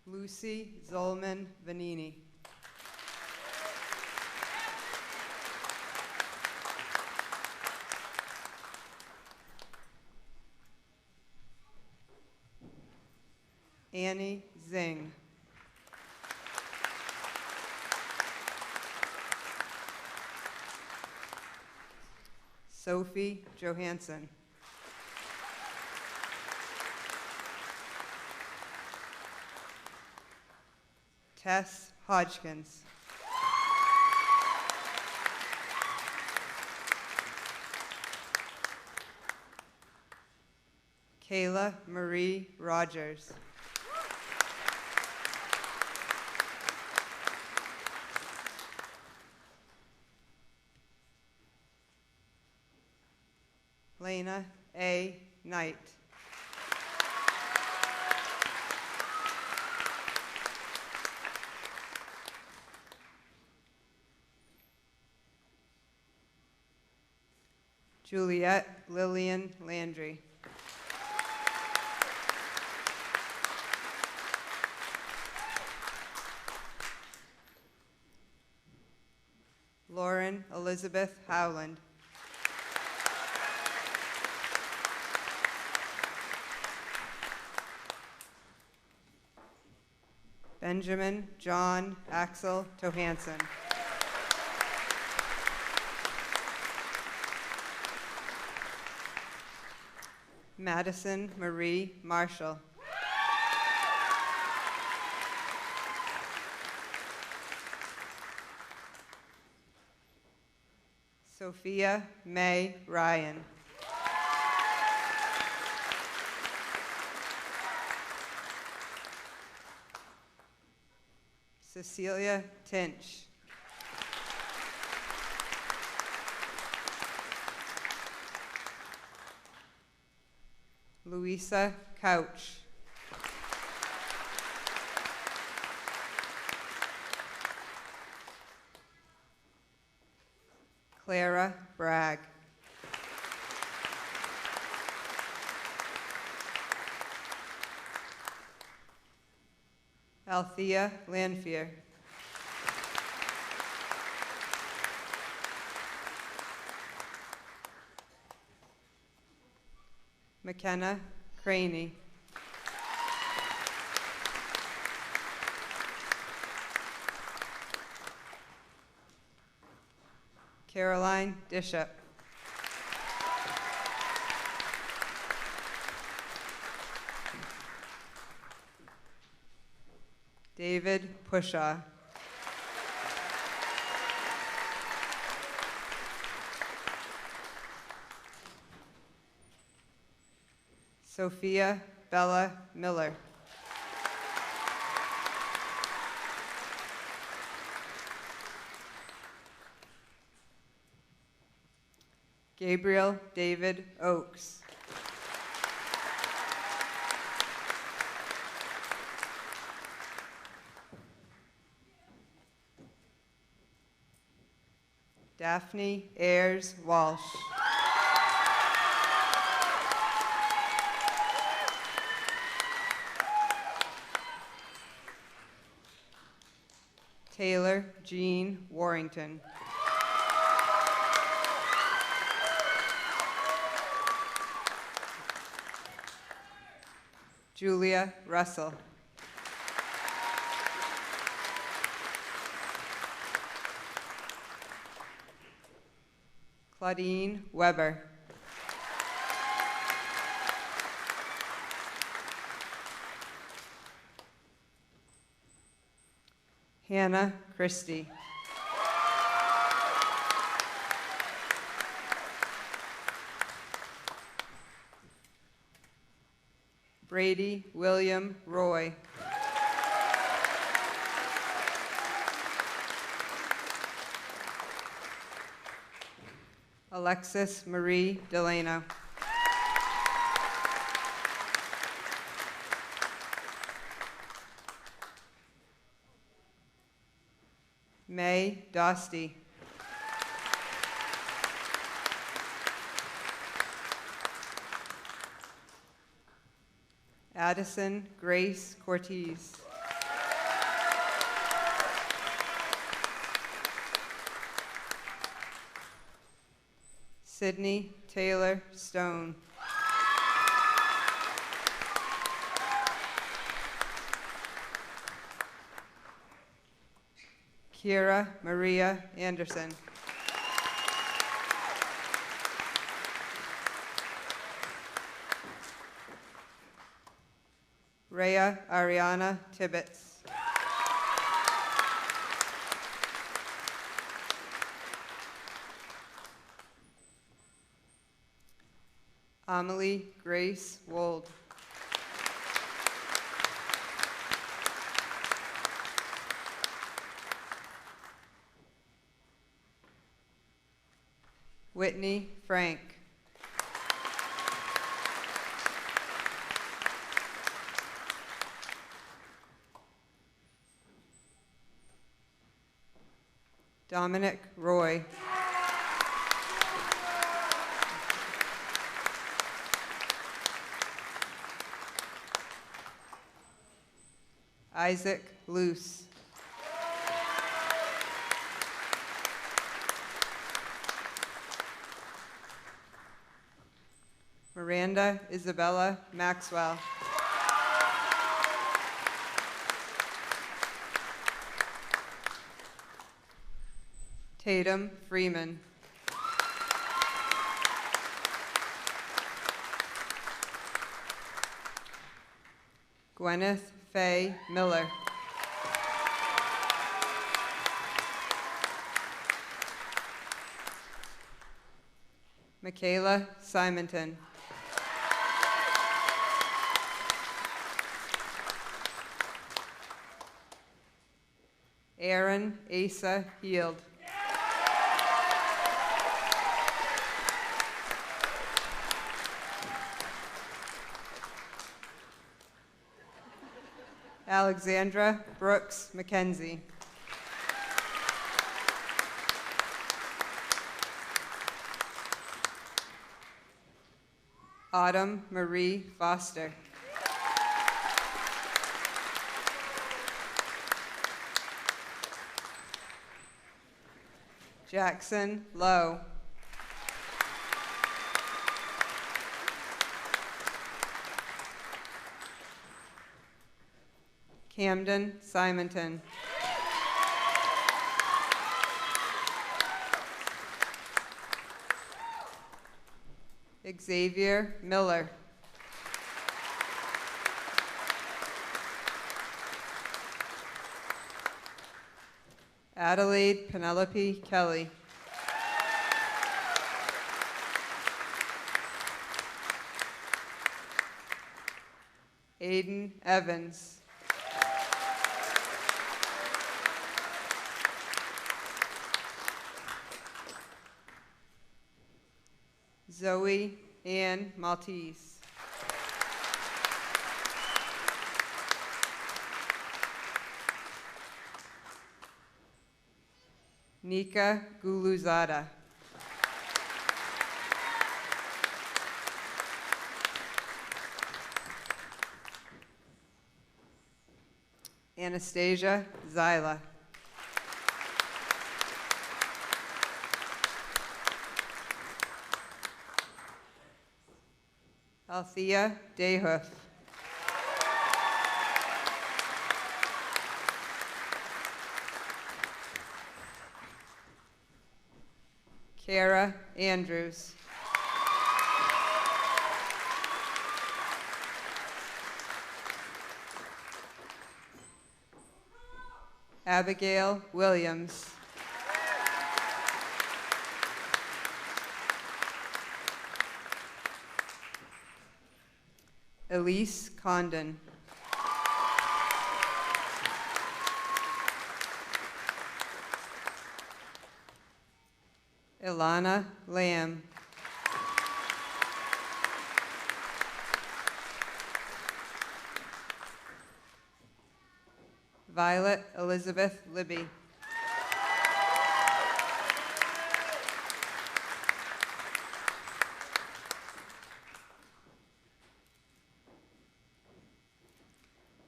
Lucy Zolman Vanini. Annie Zing. Sophie Johansson. Tess Hodgkins. Kayla Marie Rogers. Lena A. Knight. Juliette Lillian Landry. Lauren Elizabeth Howland. Benjamin John Axel Johansson. Madison Marie Marshall. Sophia May Ryan. Cecilia Tinch. Louisa Couch. Clara Bragg. Althea Lanfear. McKenna Craney. Caroline Bishop. David Pushaw. Sophia Bella Miller. Gabriel David Oakes. Daphne Ayers Walsh. Taylor Jean Warrington. Julia Russell. Claudine Weber. Hannah Christie. Brady William Roy. Alexis Marie Delano. May Dostie. Addison Grace Cortez. Sydney Taylor Stone. Kira Maria Anderson. Rhea Ariana Tibbetts. Amelie Grace Wold. Whitney Frank. Dominic Roy. Isaac Luce. Miranda Isabella Maxwell. Tatum Freeman. Gwyneth Faye Miller. Michaela Simonton. Aaron Asa Heald. Alexandra Brooks McKenzie. Autumn Marie Foster. Jackson Lowe. Camden Simonton. Xavier Miller. Adelaide Penelope Kelly. Aiden Evans. Zoe Ann Maltese. Nika Guluzada. Anastasia Zyla. Althea Dayhoof. Kara Andrews. Abigail Williams. Elise Condon. Ilana Lamb. Violet Elizabeth Libby.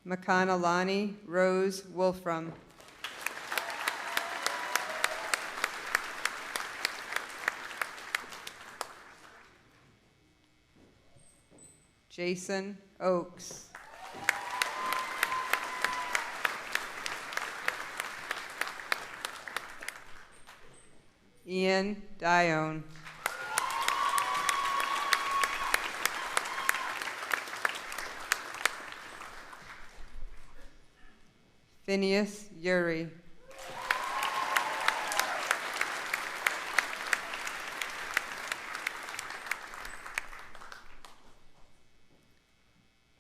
Makanalani Rose Wolfram. Jason Oakes. Ian Dione. Phineas Yuri.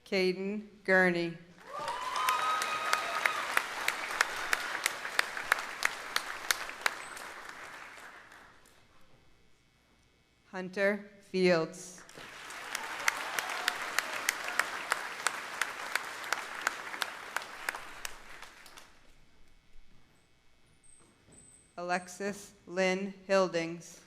Caden Gurney. Hunter Fields. Alexis Lynn Hildings.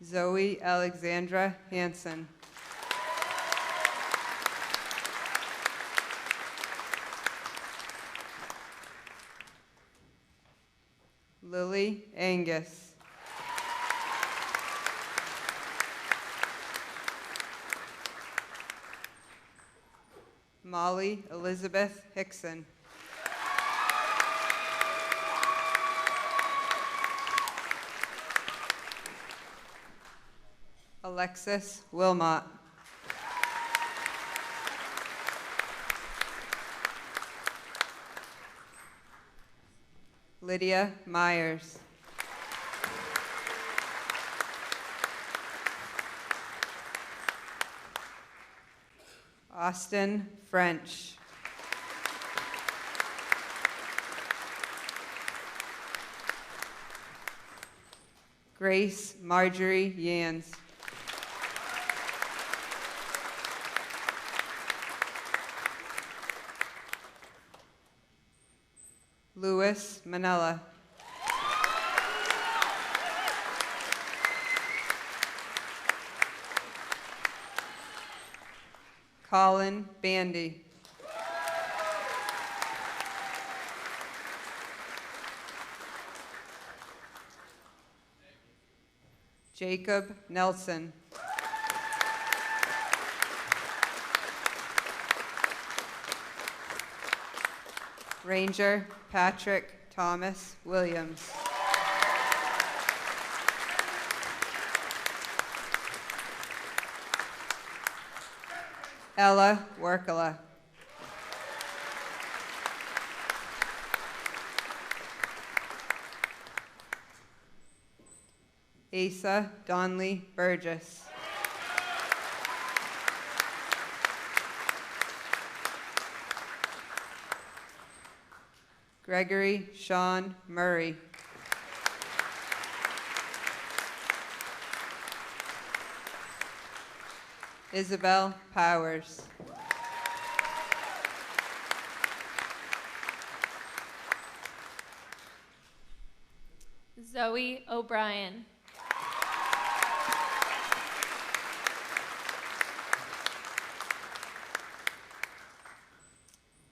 Zoe Alexandra Hansen. Lily Angus. Molly Elizabeth Hickson. Alexis Wilmot. Lydia Myers. Austin French. Grace Marjorie Yans. Louis Manella. Colin Bandy. Jacob Nelson. Ranger Patrick Thomas Williams. Ella Workala. Asa Donley Burgess. Gregory Sean Murray. Isabel Powers. Zoe O'Brien.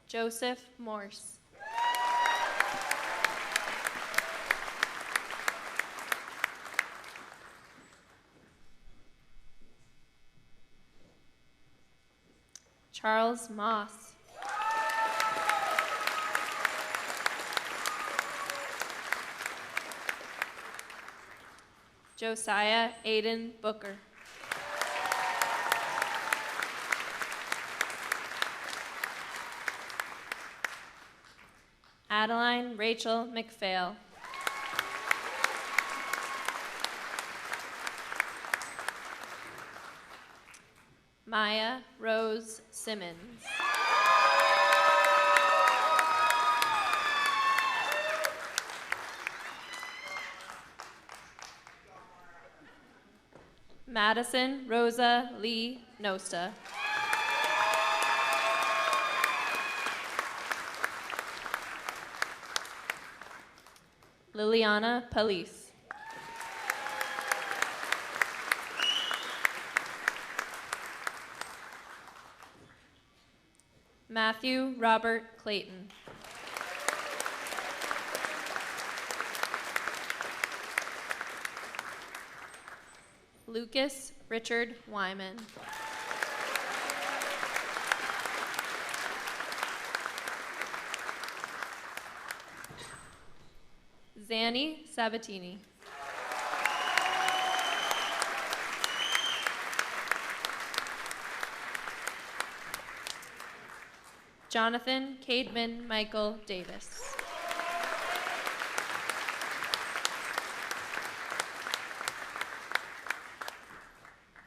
Joseph Morse. Charles Moss. Josiah Aiden Booker. Adeline Rachel McPhail. Maya Rose Simmons. Madison Rosa Lee Nosta. Liliana Police. Matthew Robert Clayton. Lucas Richard Wyman. Zanny Sabatini. Jonathan Cademan Michael Davis.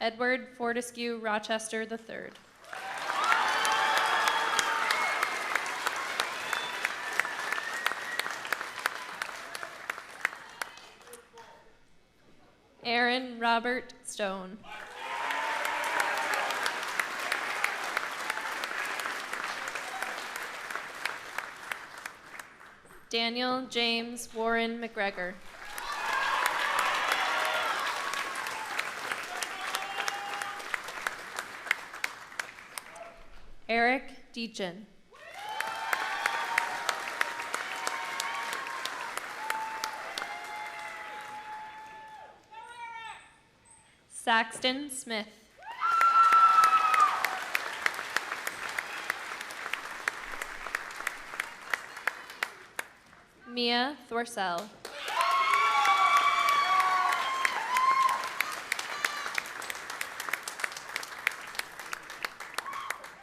Edward Fortescue Rochester III. Aaron Robert Stone. Daniel James Warren McGregor. Eric Deachin. Saxton Smith. Mia Thorsell.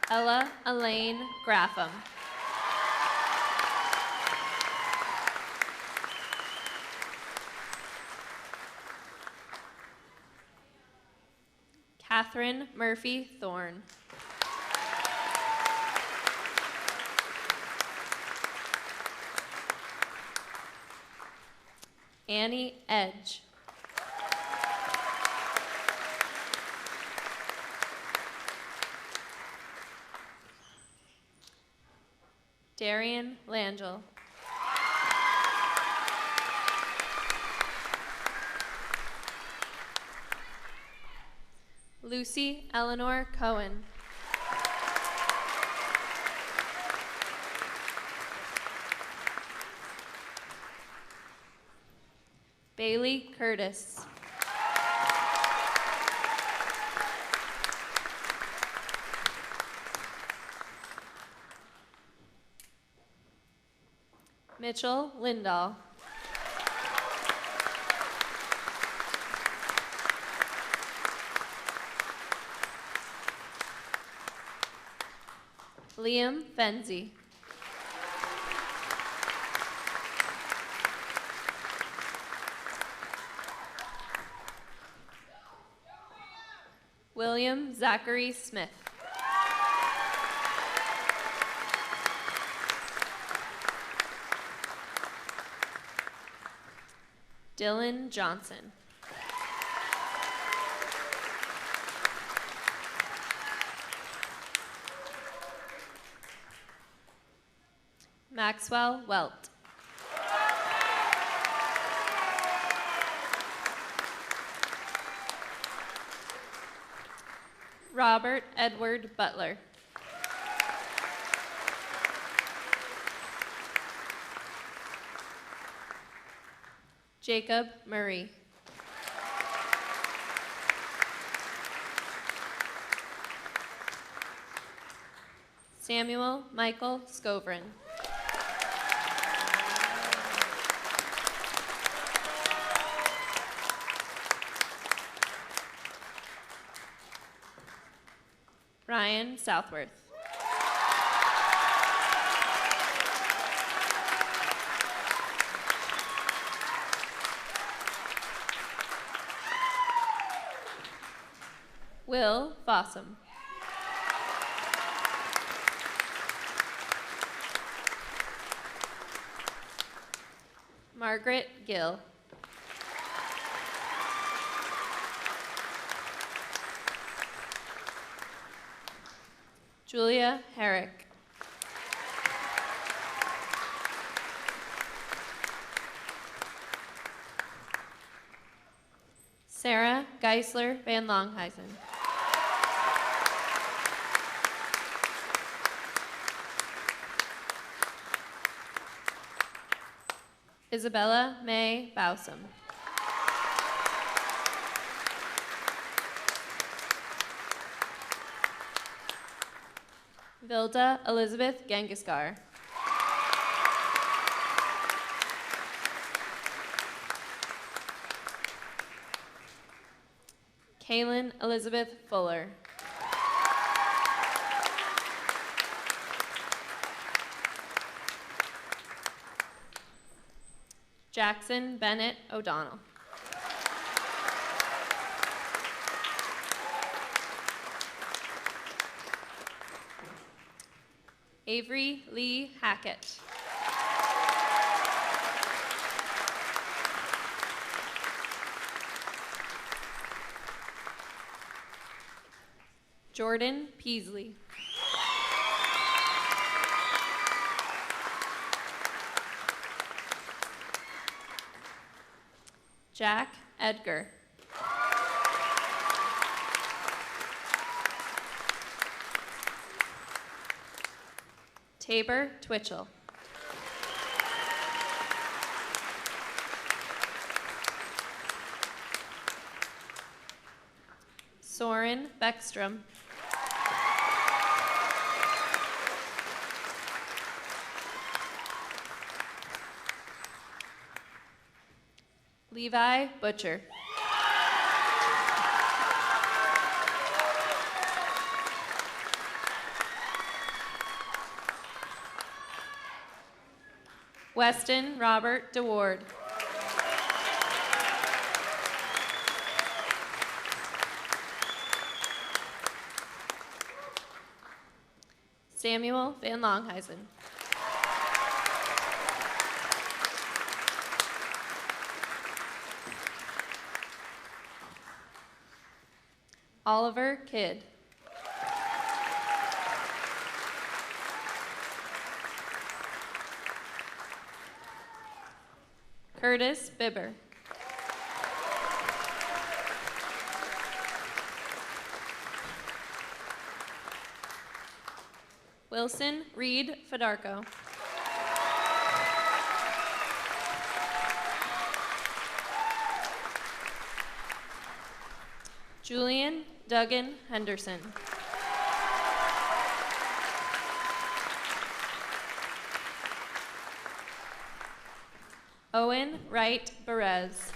Ella Elaine Graffam. Catherine Murphy Thorne. Annie Edge. Darian Langell. Lucy Eleanor Cohen. Bailey Curtis. Mitchell Lindahl. Liam Fenzi. William Zachary Smith. Dylan Johnson. Maxwell Welt. Robert Edward Butler. Jacob Murray. Samuel Michael Scovrin. Ryan Southworth. Will Fossum. Margaret Gill. Julia Herrick. Sarah Geisler Van Longheisen. Isabella May Bowsam. Vilda Elizabeth Gengiskar. Kaylin Elizabeth Fuller. Jackson Bennett O'Donnell. Avery Lee Hackett. Jordan Peasley. Jack Edgar. Tabor Twitchell. Soren Beckstrom. Levi Butcher. Weston Robert DeWard. Samuel Van Longheisen. Oliver Kidd. Curtis Bibber. Wilson Reed Fedarko. Julian Duggan Henderson. Owen Wright Perez.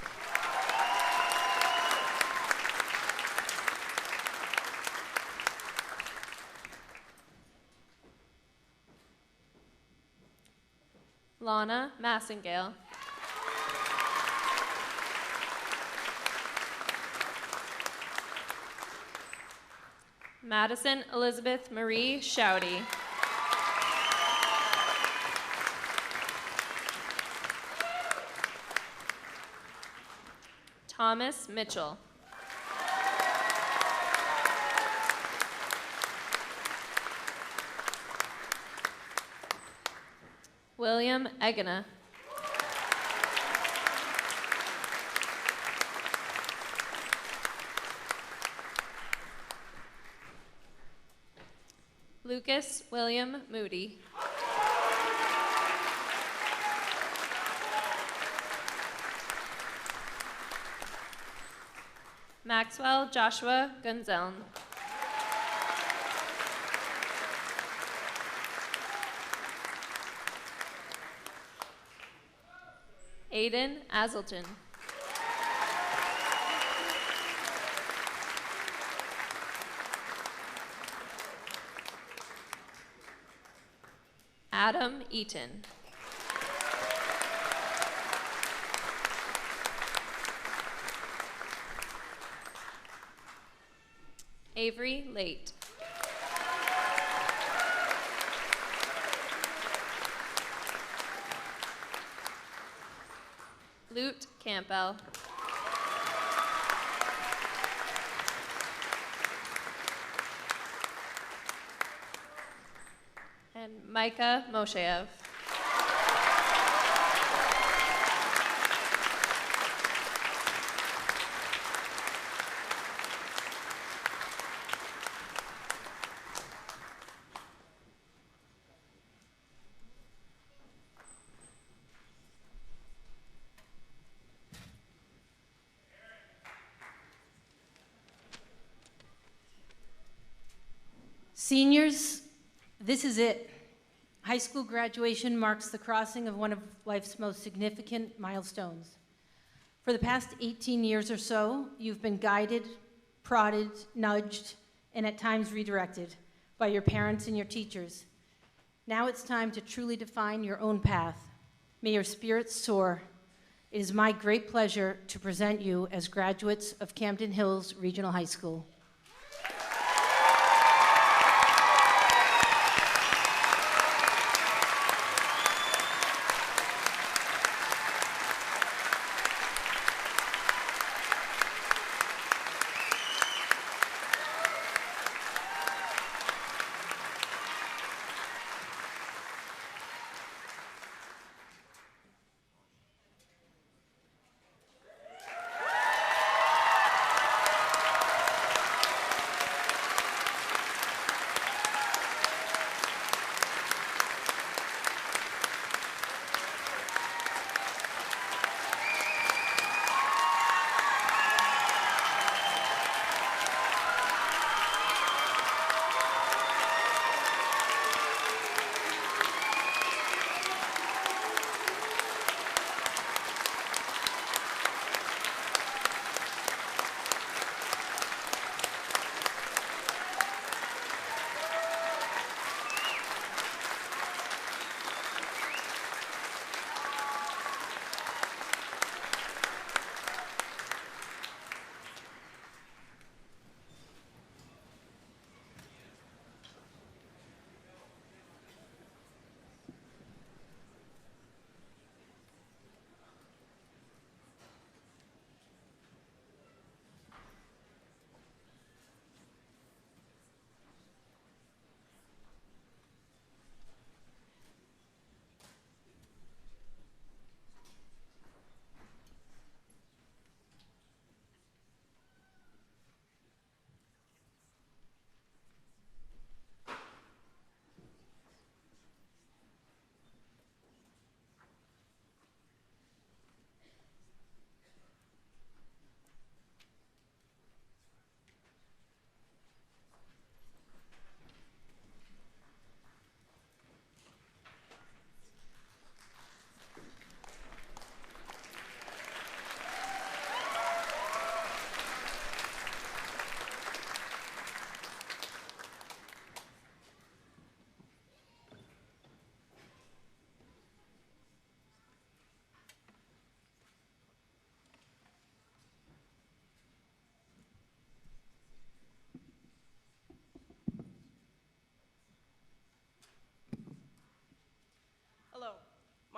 Lana Massengale. Madison Elizabeth Marie Shouty. Thomas Mitchell. William Egena. Lucas William Moody. Maxwell Joshua Gunzeln. Aiden Azelton. Adam Eaton. Avery Late. Lute Campbell. And Micah Mosheyev. Seniors, this is it. High school graduation marks the crossing of one of life's most significant milestones. For the past 18 years or so, you've been guided, prodded, nudged, and at times redirected by your parents and your teachers. Now it's time to truly define your own path. May your spirits soar. It is my great pleasure to present you as graduates of Camden Hills Regional High School.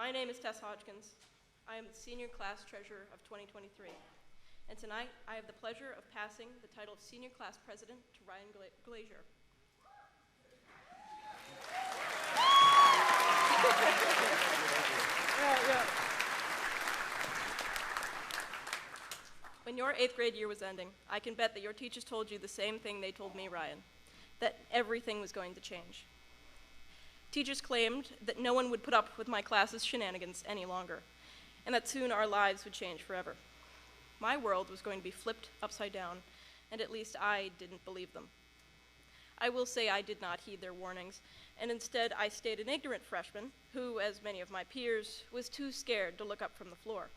My name is Tess Hodgkins. I am the senior class treasurer of 2023. And tonight, I have the pleasure of passing the title of senior class president to Ryan Glazier. When your 8th grade year was ending, I can bet that your teachers told you the same thing they told me, Ryan, that everything was going to change. Teachers claimed that no one would put up with my class's shenanigans any longer, and that soon our lives would change forever. My world was going to be flipped upside down, and at least I didn't believe them. I will say I did not heed their warnings, and instead I stayed an ignorant freshman who, as many of my peers, was too scared to look up from the floor.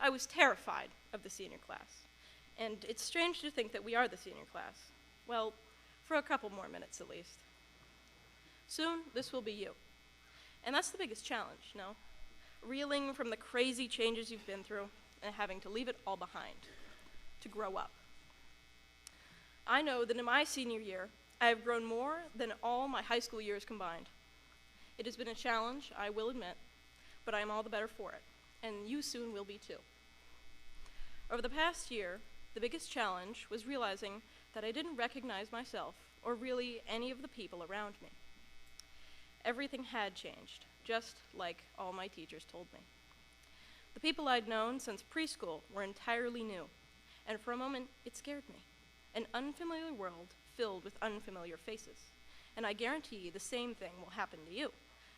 I was terrified of the senior class, and it's strange to think that we are the senior class. Well, for a couple more minutes at least. Soon, this will be you. And that's the biggest challenge, no? Reeling from the crazy changes you've been through and having to leave it all behind, to grow up. I know that in my senior year, I have grown more than all my high school years combined. It has been a challenge, I will admit, but I am all the better for it, and you soon will be too. Over the past year, the biggest challenge was realizing that I didn't recognize myself or really any of the people around me. Everything had changed, just like all my teachers told me. The people I'd known since preschool were entirely new, and for a moment, it scared me. An unfamiliar world filled with unfamiliar faces. And I guarantee the same thing will happen to you.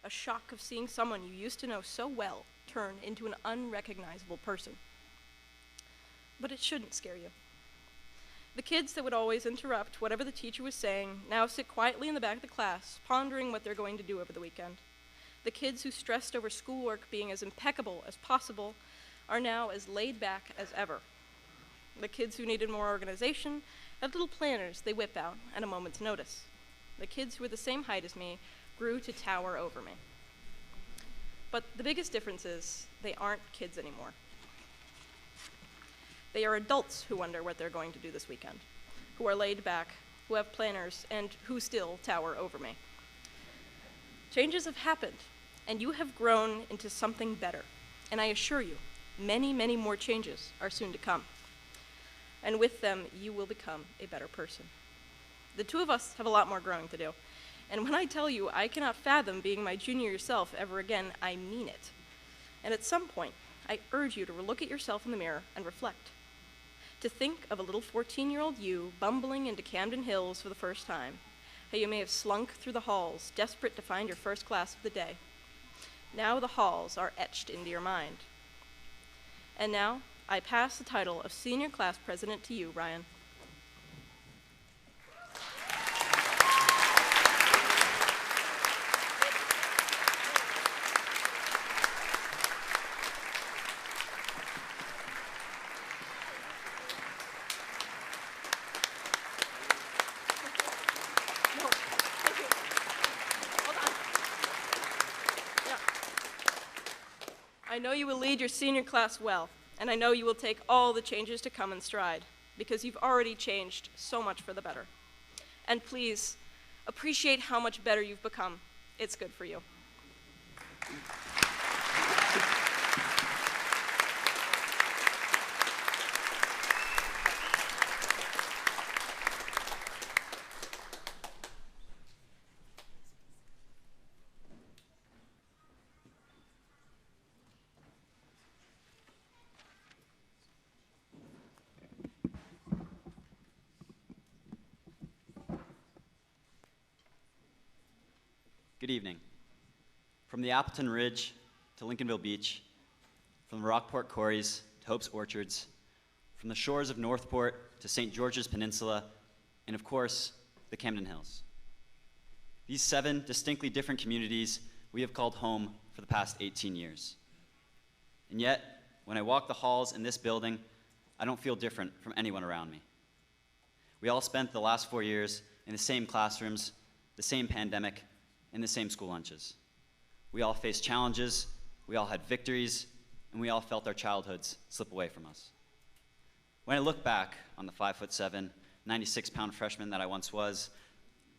A shock of seeing someone you used to know so well turn into an unrecognizable person. But it shouldn't scare you. The kids that would always interrupt whatever the teacher was saying now sit quietly in the back of the class, pondering what they're going to do over the weekend. The kids who stressed over schoolwork being as impeccable as possible are now as laid back as ever. The kids who needed more organization had little planners they whip out at a moment's notice. The kids who were the same height as me grew to tower over me. But the biggest difference is they aren't kids anymore. They are adults who wonder what they're going to do this weekend, who are laid back, who have planners, and who still tower over me. Changes have happened, and you have grown into something better. And I assure you, many, many more changes are soon to come. And with them, you will become a better person. The two of us have a lot more growing to do. And when I tell you I cannot fathom being my junior self ever again, I mean it. And at some point, I urge you to look at yourself in the mirror and reflect. To think of a little 14-year-old you bumbling into Camden Hills for the first time, how you may have slunk through the halls, desperate to find your first class of the day. Now the halls are etched into your mind. And now, I pass the title of Senior Class President to you, Ryan. I know you will lead your senior class well, and I know you will take all the changes to come in stride, because you've already changed so much for the better. And please, appreciate how much better you've become. It's good for you. Good evening. From the Appleton Ridge to Lincolnville Beach, from the Rockport Quarries to Hope's Orchards, from the shores of Northport to St. George's Peninsula, and of course, the Camden Hills. These 7 distinctly different communities we have called home for the past 18 years. And yet, when I walk the halls in this building, I don't feel different from anyone around me. We all spent the last 4 years in the same classrooms, the same pandemic, in the same school lunches. We all faced challenges, we all had victories, and we all felt our childhoods slip away from us. When I look back on the 5'7", 96-pound freshman that I once was,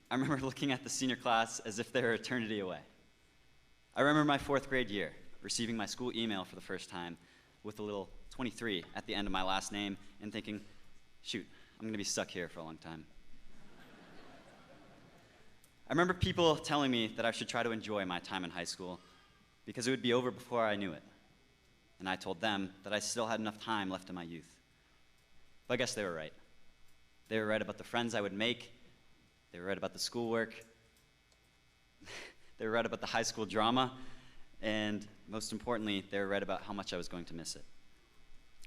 I remember looking at the senior class as if they were eternity away. I remember my 4th grade year, receiving my school email for the first time with a little 23 at the end of my last name and thinking, shoot, I'm going to be stuck here for a long time. I remember people telling me that I should try to enjoy my time in high school because it would be over before I knew it. And I told them that I still had enough time left in my youth. But I guess they were right. They were right about the friends I would make. They were right about the schoolwork. They were right about the high school drama. And most importantly, they were right about how much I was going to miss it.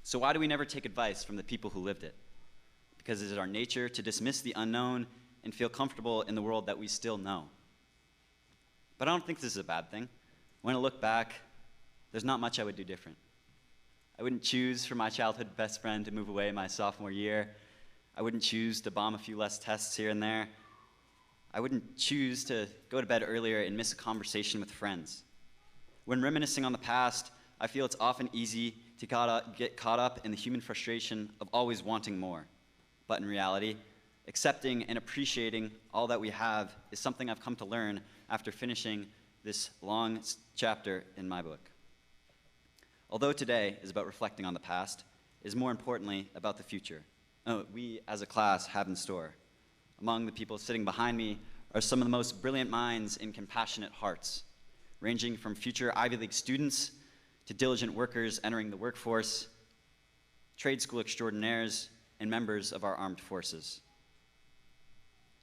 So why do we never take advice from the people who lived it? Because is it our nature to dismiss the unknown and feel comfortable in the world that we still know? But I don't think this is a bad thing. When I look back, there's not much I would do different. I wouldn't choose for my childhood best friend to move away my sophomore year. I wouldn't choose to bomb a few less tests here and there. I wouldn't choose to go to bed earlier and miss a conversation with friends. When reminiscing on the past, I feel it's often easy to get caught up in the human frustration of always wanting more. But in reality, accepting and appreciating all that we have is something I've come to learn after finishing this long chapter in my book. Although today is about reflecting on the past, it is more importantly about the future. We as a class have in store. Among the people sitting behind me are some of the most brilliant minds and compassionate hearts, ranging from future Ivy League students to diligent workers entering the workforce, trade school extraordinaires, and members of our armed forces.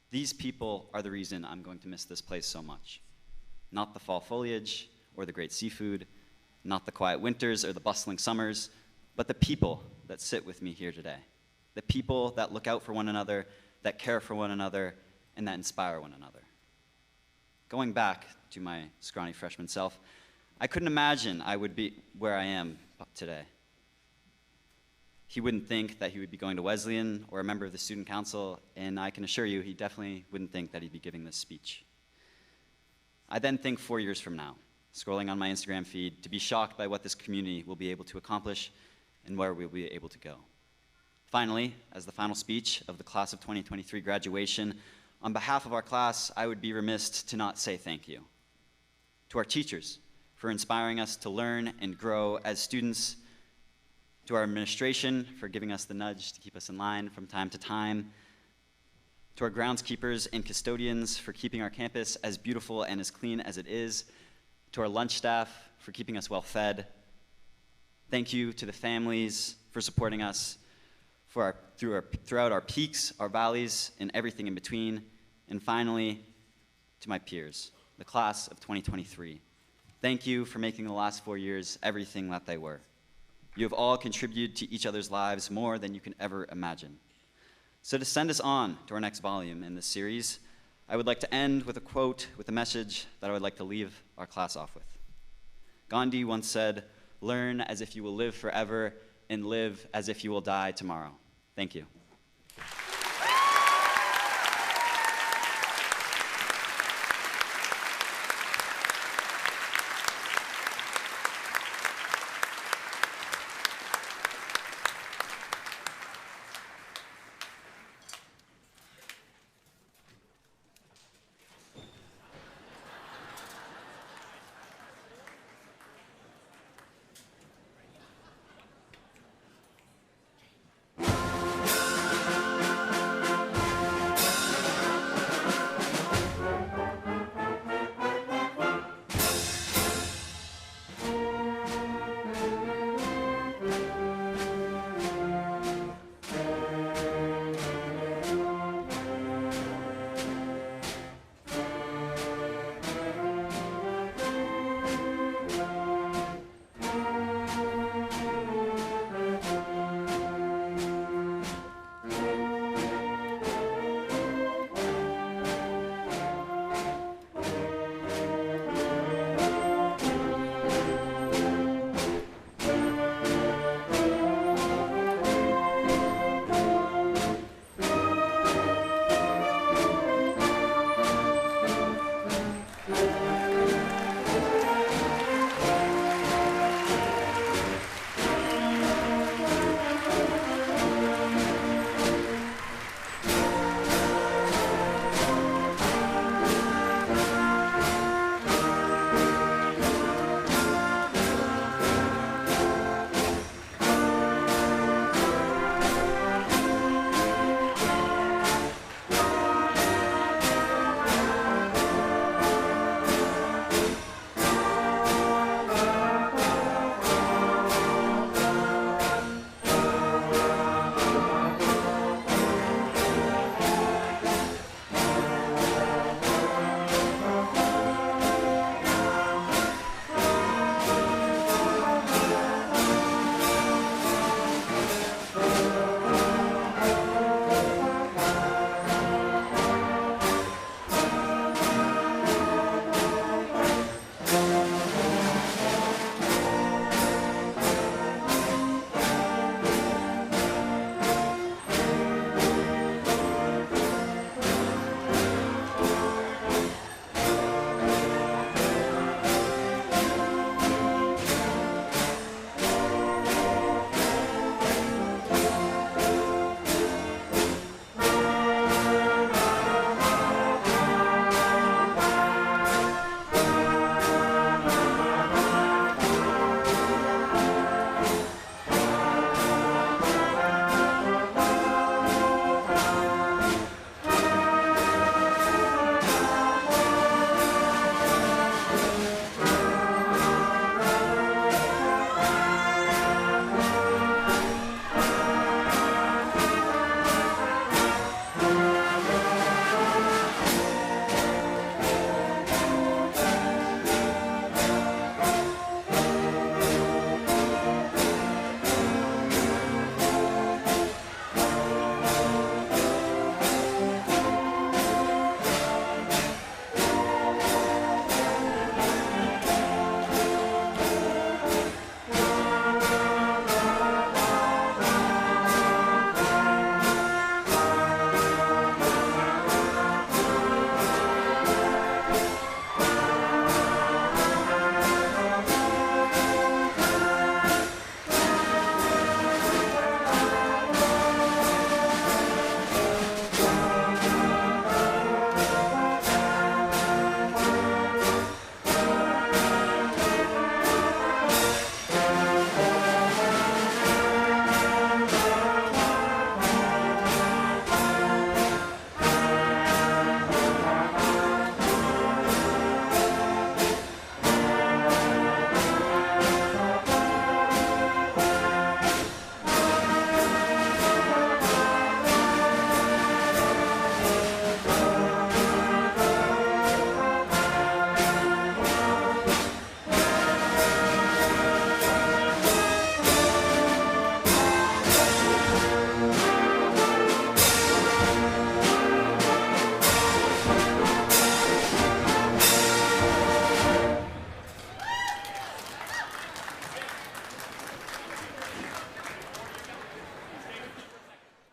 These people are the reason I'm going to miss this place so much. Not the fall foliage or the great seafood, not the quiet winters or the bustling summers, but the people that sit with me here today. The people that look out for one another, that care for one another, and that inspire one another. Going back to my scrawny freshman self, I couldn't imagine I would be where I am today. He wouldn't think that he would be going to Wesleyan or a member of the student council, and I can assure you he definitely wouldn't think that he'd be giving this speech. I then think 4 years from now, scrolling on my Instagram feed, to be shocked by what this community will be able to accomplish and where we'll be able to go. Finally, as the final speech of the class of 2023 graduation, on behalf of our class, I would be remiss to not say thank you. To our teachers for inspiring us to learn and grow as students, to our administration for giving us the nudge to keep us in line from time to time, to our groundskeepers and custodians for keeping our campus as beautiful and as clean as it is, to our lunch staff for keeping us well fed. Thank you to the families for supporting us throughout our peaks, our valleys, and everything in between. And finally, to my peers, the class of 2023. Thank you for making the last 4 years everything that they were. You have all contributed to each other's lives more than you can ever imagine. So to send us on to our next volume in this series, I would like to end with a quote, with a message that I would like to leave our class off with. Gandhi once said, "Learn as if you will live forever and live as if you will die tomorrow." Thank you.